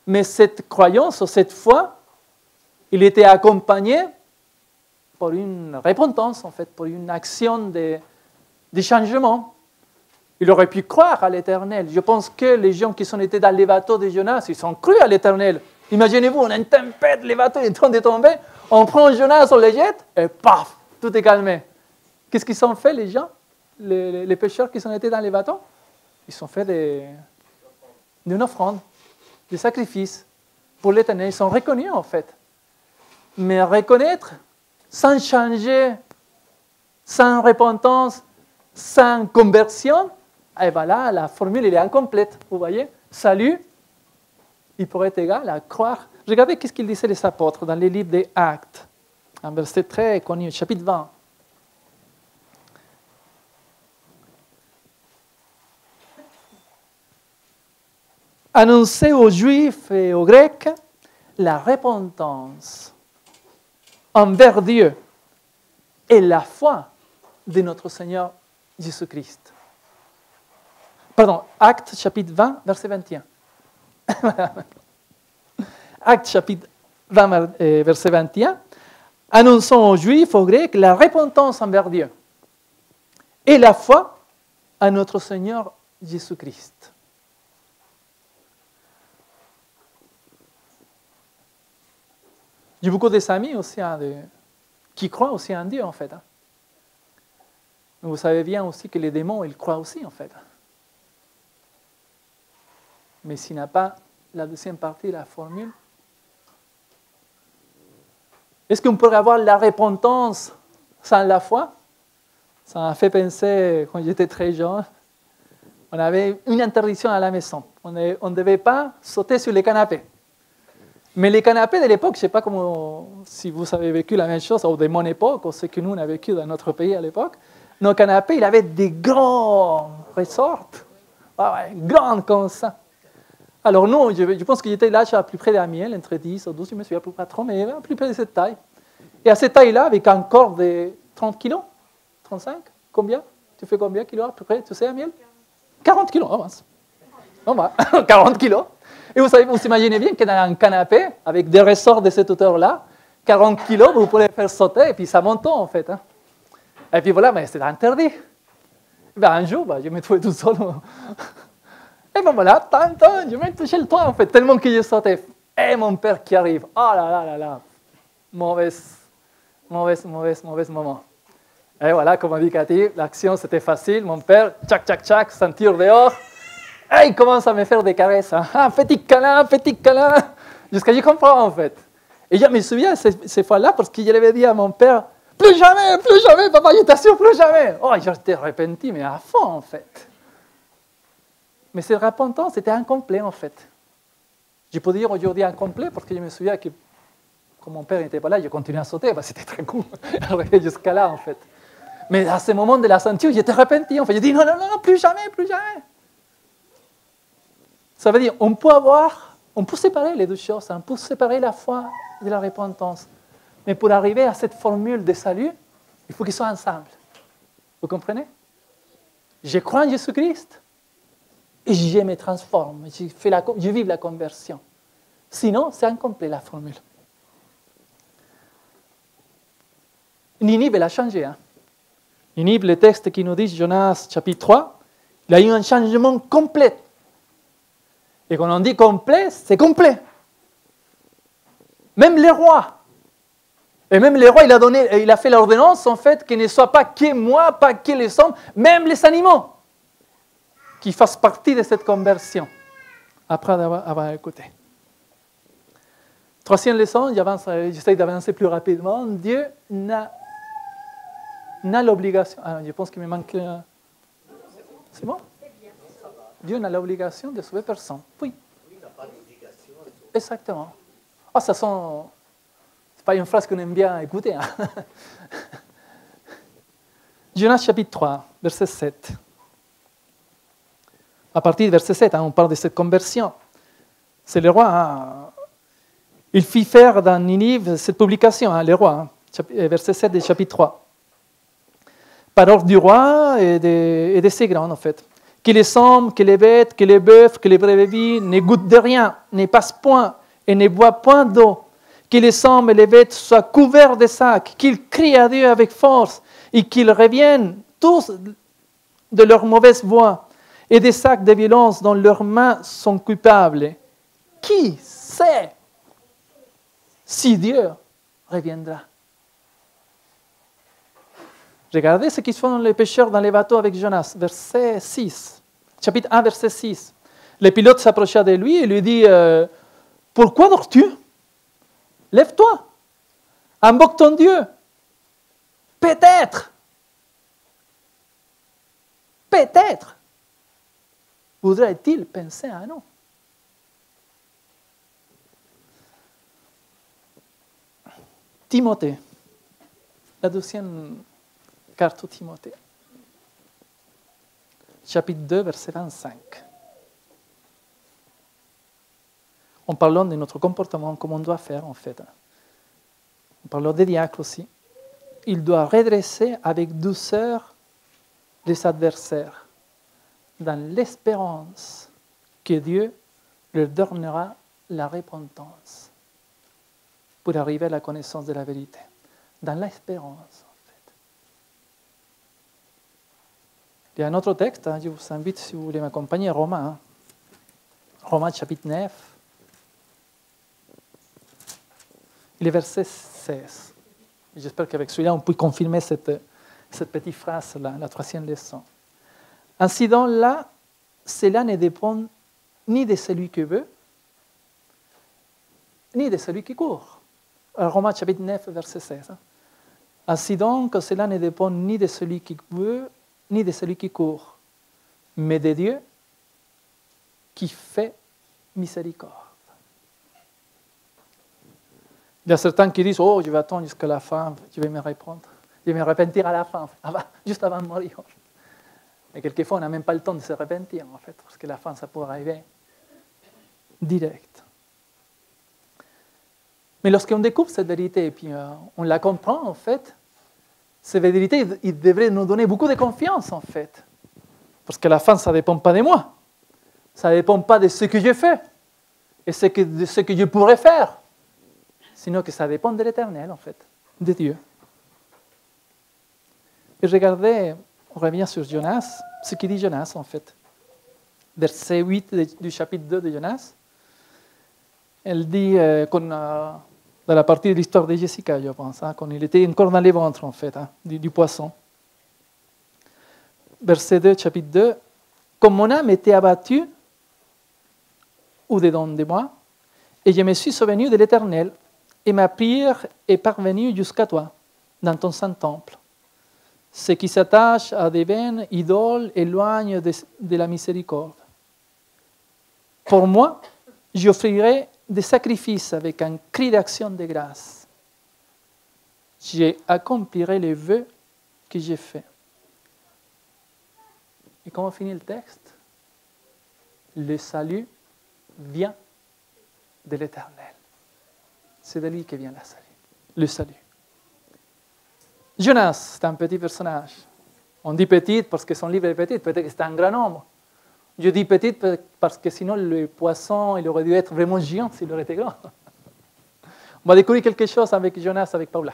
mais cette croyance, cette foi, il était accompagné par une repentance, en fait, pour une action de changement. Il aurait pu croire à l'Éternel. Je pense que les gens qui sont été dans les bateaux de Jonas, ils ont cru à l'Éternel. Imaginez-vous, on a une tempête, les bateaux sont en train de tomber, on prend Jonas, on le jette, et paf, tout est calmé. Qu'est-ce qu'ils ont fait, les gens, les pêcheurs qui sont été dans les bateaux? Ils ont fait une offrande, des sacrifices pour l'Éternel. Ils sont reconnus, en fait. Mais reconnaître, sans changer, sans repentance, sans conversion, et bien là, la formule elle est incomplète. Vous voyez, salut, il pourrait être égal à croire. Regardez ce qu'ils disaient les apôtres dans les livres des Actes, un verset très connu, chapitre 20. Annoncer aux Juifs et aux Grecs la repentance envers Dieu et la foi de notre Seigneur Jésus-Christ. Pardon, Actes chapitre 20, verset 21. Actes chapitre 20, verset 21. Annonçons aux Juifs, aux Grecs, la repentance envers Dieu et la foi à notre Seigneur Jésus-Christ. J'ai beaucoup d'amis aussi qui croient aussi en Dieu, en fait. Vous savez bien aussi que les démons, ils croient aussi, en fait. Mais s'il n'a pas la deuxième partie, la formule, est-ce qu'on pourrait avoir la repentance sans la foi? Ça m'a fait penser, quand j'étais très jeune, on avait une interdiction à la maison. On ne devait pas sauter sur les canapés. Mais les canapés de l'époque, je ne sais pas si vous avez vécu la même chose, ou de mon époque, ou ce que nous on a vécu dans notre pays à l'époque. Nos canapés, il avait des grands ressorts, grands comme ça. Alors nous, je pense que j'étais là à plus près d'Amiel, entre 10 ou 12, je ne me souviens pas trop, mais à plus près de cette taille. Et à cette taille-là, avec un corps de 30 kilos, 35, combien? Tu fais combien de kilos à peu près, tu sais, Amiel? 40 kilos, oh, 40 kilos. Et vous savez, vous imaginez bien que dans un canapé, avec des ressorts de cette hauteur-là, 40 kilos, vous pouvez faire sauter, et puis ça monte en fait. Hein. Et puis voilà, mais c'est interdit. Ben, un jour, je me trouvais tout seul. Et ben voilà, je me touchais le toit en fait, tellement que je sautais. Et mon père qui arrive, oh là là, mauvais moment. Et voilà, comme on dit Cathy, l'action c'était facile, mon père, tchac, sentir dehors. Et il commence à me faire des caresses. Ah, petit câlin, jusqu'à j'y comprends en fait. Et je me souviens ces fois-là parce que je l'avais dit à mon père, plus jamais, papa, je t'assure, plus jamais. Oh, j'étais repenti, mais à fond en fait. Mais cette repentance était incomplet en fait. Je peux dire aujourd'hui incomplet parce que je me souviens que, comme mon père n'était pas là, je continuais à sauter, c'était très cool, jusqu'à là en fait. Mais à ce moment de la ceinture, j'étais repenti en fait. Je dis non, plus jamais. Ça veut dire on peut séparer les deux choses, on peut séparer la foi de la repentance. Mais pour arriver à cette formule de salut, il faut qu'ils soient ensemble. Vous comprenez? Je crois en Jésus-Christ et je me transforme, je vis la conversion. Sinon, c'est incomplet la formule. Ninive, elle a changé. Hein? Ninive, le texte qui nous dit, Jonas chapitre 3, il a eu un changement complet. Et quand on dit complet, c'est complet. Même les rois. Et même les rois, il a fait l'ordonnance, en fait, qu'il ne soit pas que moi, pas que les hommes, même les animaux, qui fassent partie de cette conversion, après avoir écouté. Troisième leçon, j'essaie d'avancer plus rapidement. Dieu n'a n'a l'obligation... Ah, je pense qu'il me manque... C'est bon? Dieu n'a l'obligation de sauver personne. Oui. Exactement. Ah, ça sent... C'est pas une phrase qu'on aime bien écouter. Hein. Jonas chapitre 3, verset 7. À partir du verset 7, hein, on parle de cette conversion. C'est le roi. Hein. Il fit faire dans Ninive cette publication, hein, le roi, hein, verset 7 du chapitre 3. Par ordre du roi et de ses grands, en fait. Que les hommes, que les bêtes, que les bœufs, que les brebis ne goûtent de rien, ne passent point et ne boivent point d'eau. Que les hommes et les bêtes soient couverts de sacs, qu'ils crient à Dieu avec force et qu'ils reviennent tous de leur mauvaise voie et des sacs de violence dont leurs mains sont coupables. Qui sait si Dieu reviendra? Regardez ce qu'ils font les pêcheurs dans les bateaux avec Jonas, verset 6, chapitre 1, verset 6. Le pilote s'approcha de lui et lui dit « Pourquoi dors-tu? Lève-toi, invoque ton Dieu. Peut-être voudrait-il penser à nous. » Timothée, la deuxième carte au Timothée, chapitre 2, verset 25. En parlant de notre comportement, comme on doit faire en fait. En parlant des diacres aussi. Il doit redresser avec douceur les adversaires, dans l'espérance que Dieu leur donnera la repentance pour arriver à la connaissance de la vérité. Dans l'espérance, en fait. Il y a un autre texte, hein, je vous invite, si vous voulez m'accompagner, Romains. Hein. Romains chapitre 9. Le verset 16. J'espère qu'avec celui-là, on peut confirmer cette petite phrase-là, la troisième leçon. Ainsi donc, là, cela ne dépend ni de celui qui veut, ni de celui qui court. Romains chapitre 9, verset 16. Ainsi donc, cela ne dépend ni de celui qui veut, ni de celui qui court, mais de Dieu qui fait miséricorde. Il y a certains qui disent « Oh, je vais attendre jusqu'à la fin, je vais me répondre. Je vais me repentir à la fin, juste avant de mourir. » Et quelquefois, on n'a même pas le temps de se repentir, en fait, parce que la fin, ça peut arriver direct. Mais lorsqu'on découvre cette vérité et puis on la comprend, en fait, cette vérité, il devrait nous donner beaucoup de confiance, en fait. Parce que la fin, ça ne dépend pas de moi. Ça ne dépend pas de ce que je fais et de ce que je pourrais faire. Sinon que ça dépend de l'Éternel, en fait, de Dieu. Et regardez, on revient sur Jonas, ce qu'il dit Jonas, en fait. Verset 8 du chapitre 2 de Jonas. Elle dit, dans la partie de l'histoire de Jessica, je pense, hein, quand il était encore dans les ventres, en fait, hein, du poisson. Verset 2, chapitre 2. « Comme mon âme était abattue au-dedans de moi, et je me suis souvenu de l'Éternel, et ma prière est parvenue jusqu'à toi, dans ton saint temple. Ce qui s'attache à des vaines idoles éloigne de la miséricorde. Pour moi, j'offrirai des sacrifices avec un cri d'action de grâce. J'accomplirai les vœux que j'ai faits. » Et comment finit le texte? Le salut vient de l'Éternel. C'est de lui que vient le salut. Jonas, c'est un petit personnage. On dit petit parce que son livre est petit, peut-être que c'est un grand nombre. Je dis petit parce que sinon le poisson, il aurait dû être vraiment géant s'il aurait été grand. On va découvrir quelque chose avec Jonas, avec Paula.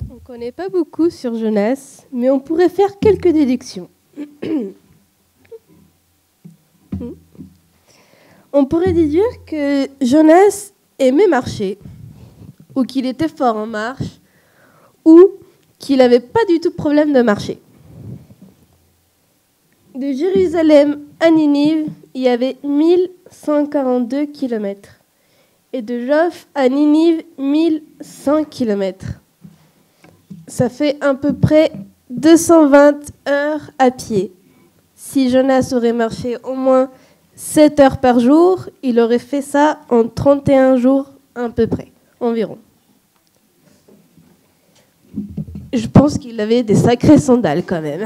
On ne connaît pas beaucoup sur Jonas, mais on pourrait faire quelques déductions. On pourrait déduire que Jonas aimait marcher, ou qu'il était fort en marche, ou qu'il n'avait pas du tout de problème de marcher. De Jérusalem à Ninive, il y avait 1142 kilomètres. Et de Joppe à Ninive, 1100 kilomètres. Ça fait à peu près 220 heures à pied. Si Jonas aurait marché au moins 7 heures par jour, il aurait fait ça en 31 jours à peu près, environ. Je pense qu'il avait des sacrées sandales quand même.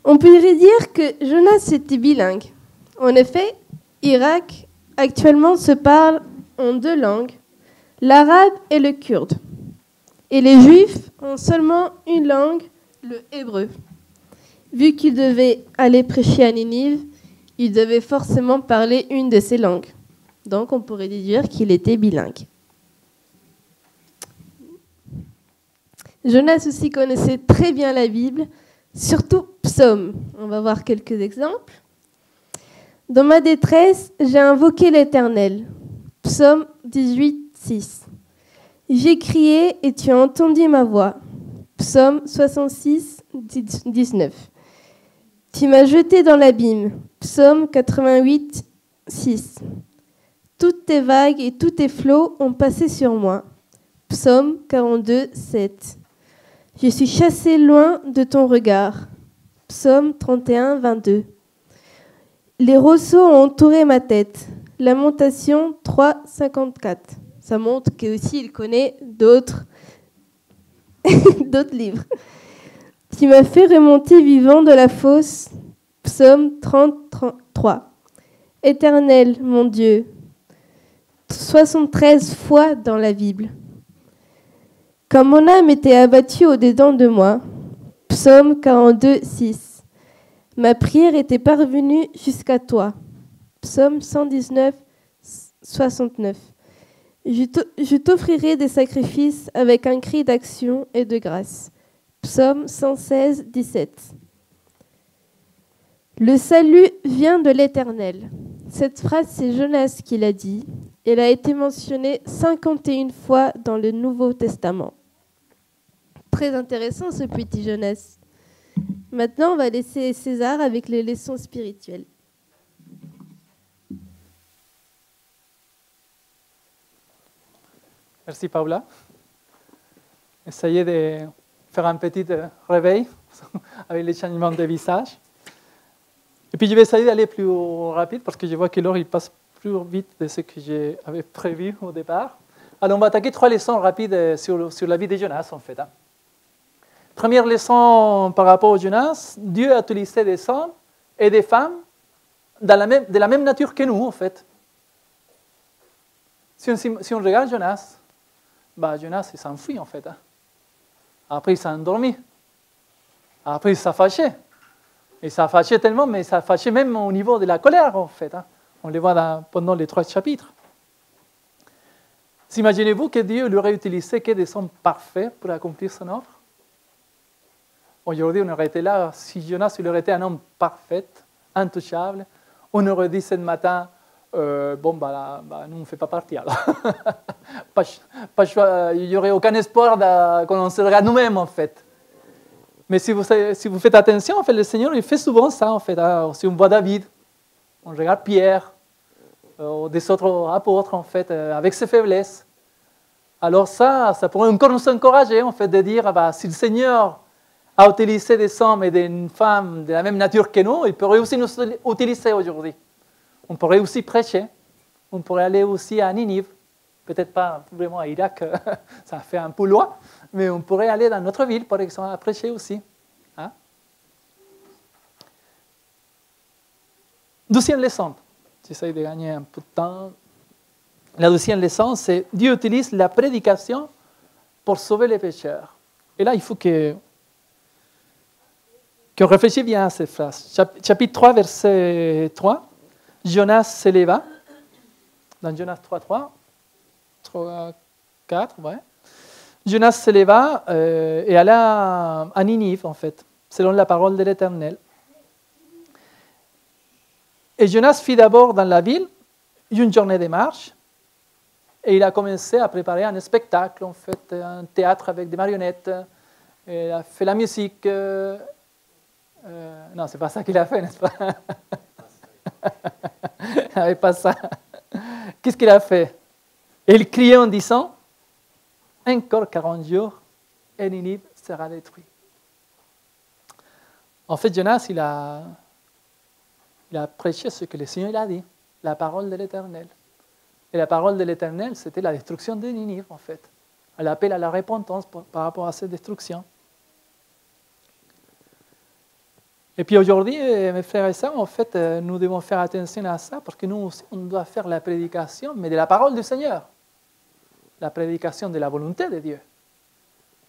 On pourrait dire que Jonas était bilingue. En effet, Irak actuellement se parle en 2 langues, l'arabe et le kurde. Et les Juifs ont seulement une langue, le hébreu. Vu qu'il devait aller prêcher à Ninive, il devait forcément parler une de ces langues. Donc on pourrait déduire qu'il était bilingue. Jonas aussi connaissait très bien la Bible, surtout Psaume. On va voir quelques exemples. Dans ma détresse, j'ai invoqué l'Éternel. Psaume 18, 6. J'ai crié et tu as entendu ma voix. Psaume 66, 19. Tu m'as jeté dans l'abîme. Psaume 88, 6. Toutes tes vagues et tous tes flots ont passé sur moi. Psaume 42, 7. Je suis chassé loin de ton regard. Psaume 31, 22. Les roseaux ont entouré ma tête. Lamentation 3, 54. Ça montre qu'aussi il connaît d'autres livres. Tu m'as fait remonter vivant de la fosse. Psaume 33. Éternel, mon Dieu. 73 fois dans la Bible. Quand mon âme était abattue au-dedans de moi. Psaume 42, 6. Ma prière était parvenue jusqu'à toi. Psaume 119, 69. Je t'offrirai des sacrifices avec un cri d'action et de grâce. Psaume 116, 17. Le salut vient de l'Éternel. Cette phrase, c'est Jonas qui l'a dit. Elle a été mentionnée 51 fois dans le Nouveau Testament. Très intéressant ce petit Jonas. Maintenant, on va laisser César avec les leçons spirituelles. Merci Paula. Essayez de faire un petit réveil avec les changements de visage. Et puis je vais essayer d'aller plus rapide parce que je vois que l'heure il passe plus vite de ce que j'avais prévu au départ. Alors on va attaquer 3 leçons rapides sur la vie de Jonas en fait. Première leçon par rapport à Jonas, Dieu a utilisé des hommes et des femmes de la même nature que nous en fait. Si on regarde Jonas, Jonas il s'enfuit en fait. Après il s'est endormi. Après il s'est fâché. Il s'est fâché tellement, mais il s'est fâché même au niveau de la colère en fait. On le voit pendant les 3 chapitres. Imaginez-vous que Dieu l'aurait utilisé que des hommes parfaits pour accomplir son œuvre. Aujourd'hui, on aurait été là, si Jonas il aurait été un homme parfait, intouchable, on aurait dit ce matin, nous on ne fait pas partie alors. Il n'y aurait aucun espoir qu'on se regarde nous-mêmes en fait. Mais si vous faites attention, en fait, le Seigneur il fait souvent ça en fait. Si on voit David, on regarde Pierre, des autres apôtres en fait, avec ses faiblesses. Alors ça pourrait encore nous encourager en fait de dire, si le Seigneur a utilisé des hommes et des femmes de la même nature que nous, il pourrait aussi nous utiliser aujourd'hui. On pourrait aussi prêcher, on pourrait aller aussi à Ninive, peut-être pas vraiment à Irak, ça fait un peu loin, mais on pourrait aller dans notre ville, par exemple, à prêcher aussi. Deuxième leçon, j'essaie de gagner un peu de temps. La deuxième leçon, c'est Dieu utilise la prédication pour sauver les pécheurs. Et là, il faut qu'on réfléchisse bien à cette phrase. Chapitre 3, verset 3. Jonas s'éleva. Dans Jonas 3, 4, ouais. Jonas s'éleva et alla à Ninive, en fait, selon la parole de l'Éternel. Et Jonas fit d'abord dans la ville une journée de marche et il a commencé à préparer un spectacle, en fait, un théâtre avec des marionnettes. Il a fait la musique Non, c'est pas ça qu'il a fait, n'est-ce pas? Il n'avait pas ça. Qu'est-ce qu'il a fait? Il criait en disant, encore 40 jours, et Ninive sera détruit. En fait, Jonas, il a prêché ce que le Seigneur a dit, la parole de l'Éternel. Et la parole de l'Éternel, c'était la destruction de Ninive, en fait. L'appel à la repentance par rapport à cette destruction. Et puis aujourd'hui, mes frères et sœurs, en fait, nous devons faire attention à ça, parce que nous aussi, on doit faire la prédication, mais de la parole du Seigneur. La prédication de la volonté de Dieu.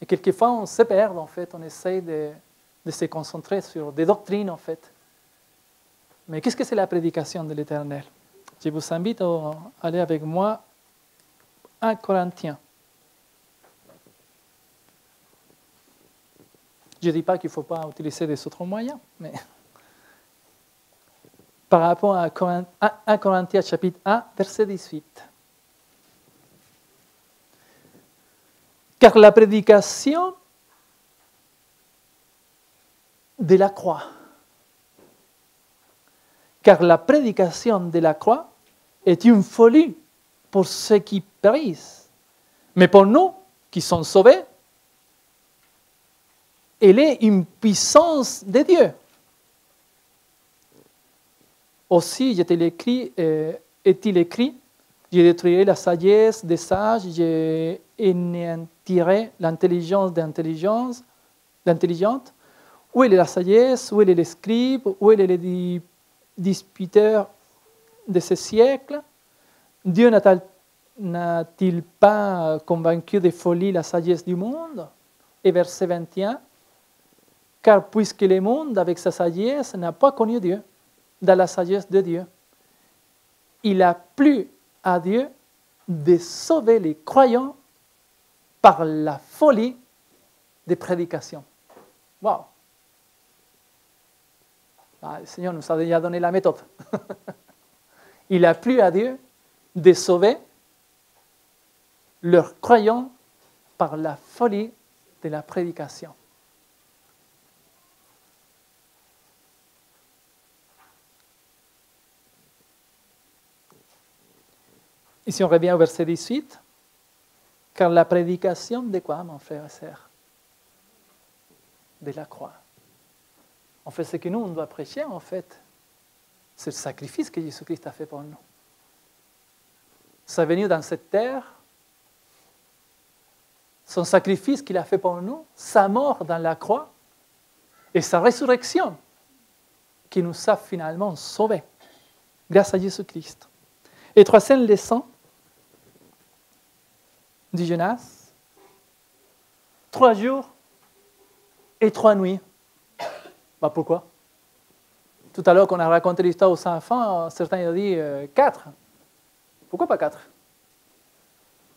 Et quelquefois, on se perd, en fait, on essaye de se concentrer sur des doctrines, en fait. Mais qu'est-ce que c'est la prédication de l'Éternel? Je vous invite à aller avec moi à 1 Corinthiens. Je ne dis pas qu'il ne faut pas utiliser des autres moyens, mais par rapport à 1 Corinthiens chapitre 1, verset 18. Car la prédication de la croix, est une folie pour ceux qui périssent. Mais pour nous qui sommes sauvés, elle est une puissance de Dieu. Aussi, est-il écrit, je détruirai la sagesse des sages, je anéantirai l'intelligence d'intelligente. Où est la sagesse? Où est le scribe? Où est le disputeur de ce siècle? Dieu n'a-t-il pas convaincu de folie la sagesse du monde? Et verset 21, car puisque le monde, avec sa sagesse, n'a pas connu Dieu, dans la sagesse de Dieu, il a plu à Dieu de sauver les croyants par la folie des prédications. Waouh! Le Seigneur nous a déjà donné la méthode. Il a plu à Dieu de sauver leurs croyants par la folie de la prédication. Et si on revient au verset 18, car la prédication de quoi, mon frère et sœur? De la croix. En fait, ce que nous, on doit prêcher, en fait, c'est le sacrifice que Jésus-Christ a fait pour nous. Sa venue dans cette terre, son sacrifice qu'il a fait pour nous, sa mort dans la croix et sa résurrection qui nous a finalement sauvés grâce à Jésus-Christ. Et troisième leçon du Jonas, 3 jours et 3 nuits. Pourquoi? Tout à l'heure, quand on a raconté l'histoire aux enfants, certains ont dit 4. Pourquoi pas 4?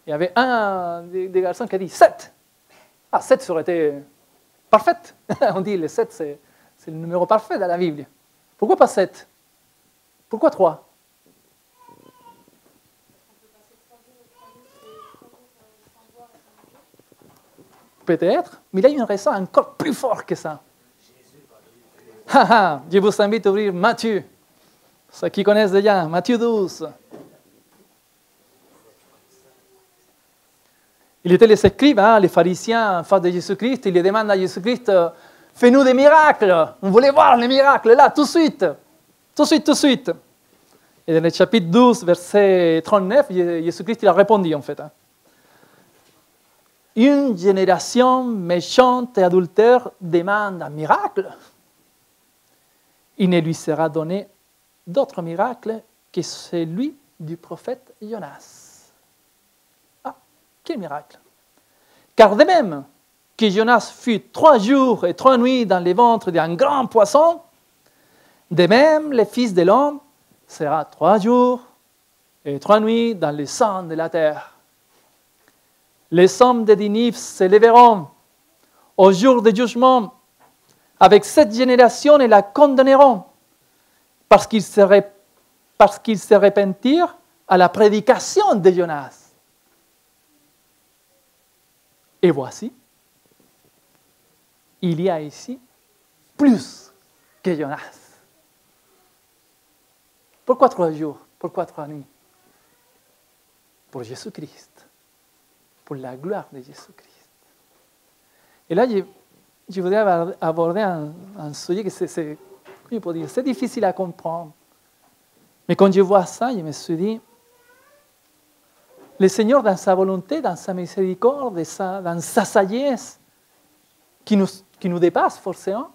Il y avait un des garçons qui a dit 7. 7, ça aurait été parfait. On dit le 7, c'est le numéro parfait dans la Bible. Pourquoi pas 7? Pourquoi 3? Peut-être, mais il y a une raison encore plus forte que ça. Je vous invite à ouvrir Matthieu. Ceux qui connaissent déjà, Matthieu 12. Il était les scribes, les pharisiens en face de Jésus-Christ. Ils lui demandent à Jésus-Christ, fais-nous des miracles. On voulait voir les miracles là, tout de suite. Tout de suite, tout de suite. Et dans le chapitre 12, verset 39, Jésus-Christ il a répondu en fait. Une génération méchante et adultère demande un miracle. Il ne lui sera donné d'autre miracle que celui du prophète Jonas. Quel miracle! Car de même que Jonas fut 3 jours et 3 nuits dans le ventre d'un grand poisson, de même le Fils de l'homme sera 3 jours et 3 nuits dans le sang de la terre. Les hommes de Ninive se lèveront au jour du jugement avec cette génération et la condamneront parce qu'ils se repentirent à la prédication de Jonas. Et voici, il y a ici plus que Jonas. Pourquoi 3 jours? Pourquoi 3 nuits? Pour Jésus-Christ, pour la gloire de Jésus-Christ. Et là, je voudrais aborder un sujet que c'est difficile à comprendre. Mais quand je vois ça, je me suis dit, le Seigneur, dans sa volonté, dans sa miséricorde, dans sa sagesse, qui nous dépasse forcément,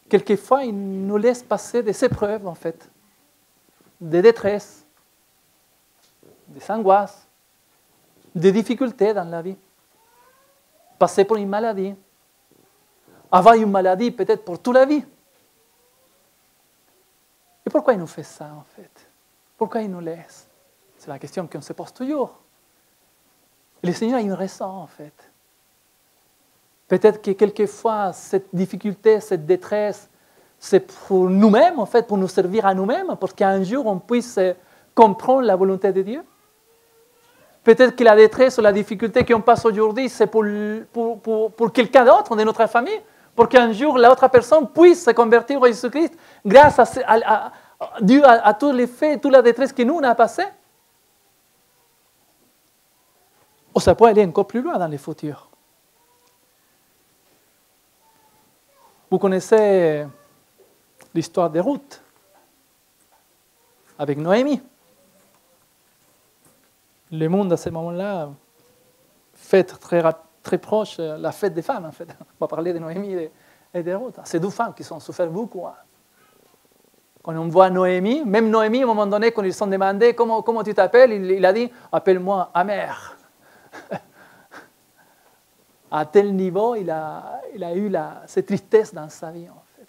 quelquefois, il nous laisse passer des épreuves, en fait, des détresses, des angoisses, des difficultés dans la vie. Passer pour une maladie, avoir une maladie peut-être pour toute la vie. Et pourquoi il nous fait ça, en fait? Pourquoi il nous laisse? C'est la question qu'on se pose toujours. Et le Seigneur a une raison, en fait. Peut-être que quelquefois, cette difficulté, cette détresse, c'est pour nous-mêmes, en fait, pour nous servir à nous-mêmes, pour qu'un jour, on puisse comprendre la volonté de Dieu. Peut-être que la détresse ou la difficulté qu'on passe aujourd'hui, c'est pour quelqu'un d'autre de notre famille, pour qu'un jour, l'autre personne puisse se convertir à Jésus-Christ grâce à tous les faits, toute la détresse que nous, on a passée. Ou ça peut aller encore plus loin dans le futur. Vous connaissez l'histoire de Ruth avec Noémie. Le monde, à ce moment-là, fête très proche la fête des femmes, en fait. On va parler de Noémie et de Ruth. Ces 2 femmes qui ont souffert beaucoup. Quand on voit Noémie, même Noémie, à un moment donné, quand ils se sont demandé comment tu t'appelles, il a dit « appelle-moi Amère ». À tel niveau, il a eu cette tristesse dans sa vie, en fait.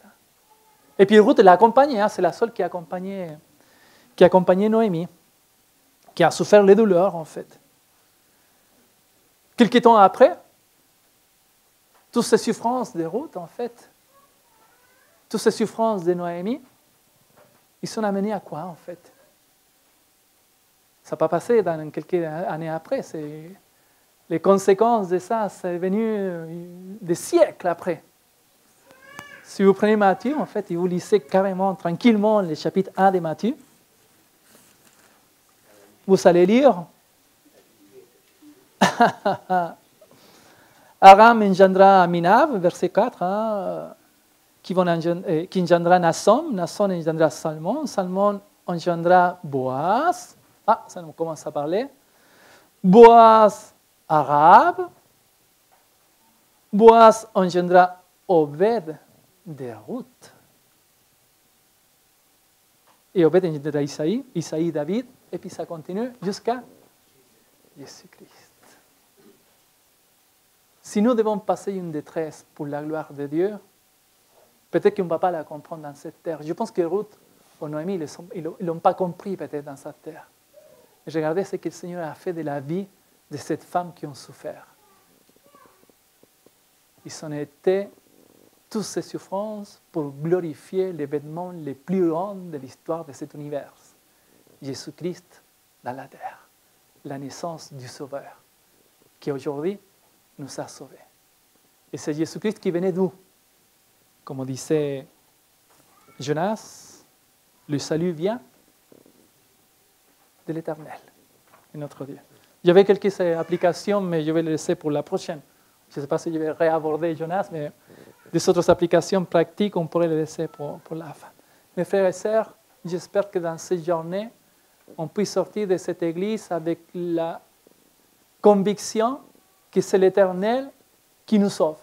Et puis Ruth l'a accompagnée, c'est la seule qui a accompagné Noémie, qui a souffert les douleurs, en fait. Quelques temps après, toutes ces souffrances de Ruth, en fait, toutes ces souffrances de Noémie, ils sont amenés à quoi, en fait? Ça n'a pas passé dans quelques années après. Les conséquences de ça, c'est venu des siècles après. Si vous prenez Matthieu, en fait, et vous lisez carrément, tranquillement, le chapitre 1 de Matthieu, vous allez lire Aram engendra Aminab, verset 4, qui engendra Nasson, Nasson engendra Salmon, Salmon engendra Boaz, ça nous commence à parler, Boaz Arabe, Boaz engendra Obed de Ruth, et Obed engendra Isaïe, Isaïe David, et puis ça continue jusqu'à Jésus-Christ. Si nous devons passer une détresse pour la gloire de Dieu, peut-être qu'on ne va pas la comprendre dans cette terre. Je pense que Ruth ou Noémie, ils ne l'ont pas compris peut-être dans cette terre. Et regardez ce que le Seigneur a fait de la vie de cette femme qui ont souffert. Ils ont été toutes ces souffrances pour glorifier l'événement le plus grand de l'histoire de cet univers. Jésus-Christ dans la terre, la naissance du Sauveur, qui aujourd'hui nous a sauvés. Et c'est Jésus-Christ qui venait d'où? Comme disait Jonas, le salut vient de l'Éternel, de notre Dieu. J'avais quelques applications, mais je vais les laisser pour la prochaine. Je ne sais pas si je vais réaborder Jonas, mais des autres applications pratiques, on pourrait les laisser pour la fin. Mes frères et sœurs, j'espère que dans cette journée, on puisse sortir de cette église avec la conviction que c'est l'Éternel qui nous sauve.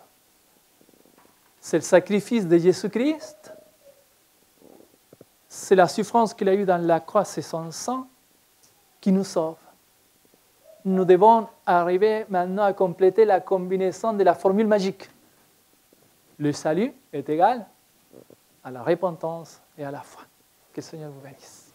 C'est le sacrifice de Jésus-Christ, c'est la souffrance qu'il a eue dans la croix, c'est son sang qui nous sauve. Nous devons arriver maintenant à compléter la combinaison de la formule magique. Le salut est égal à la repentance et à la foi. Que le Seigneur vous bénisse.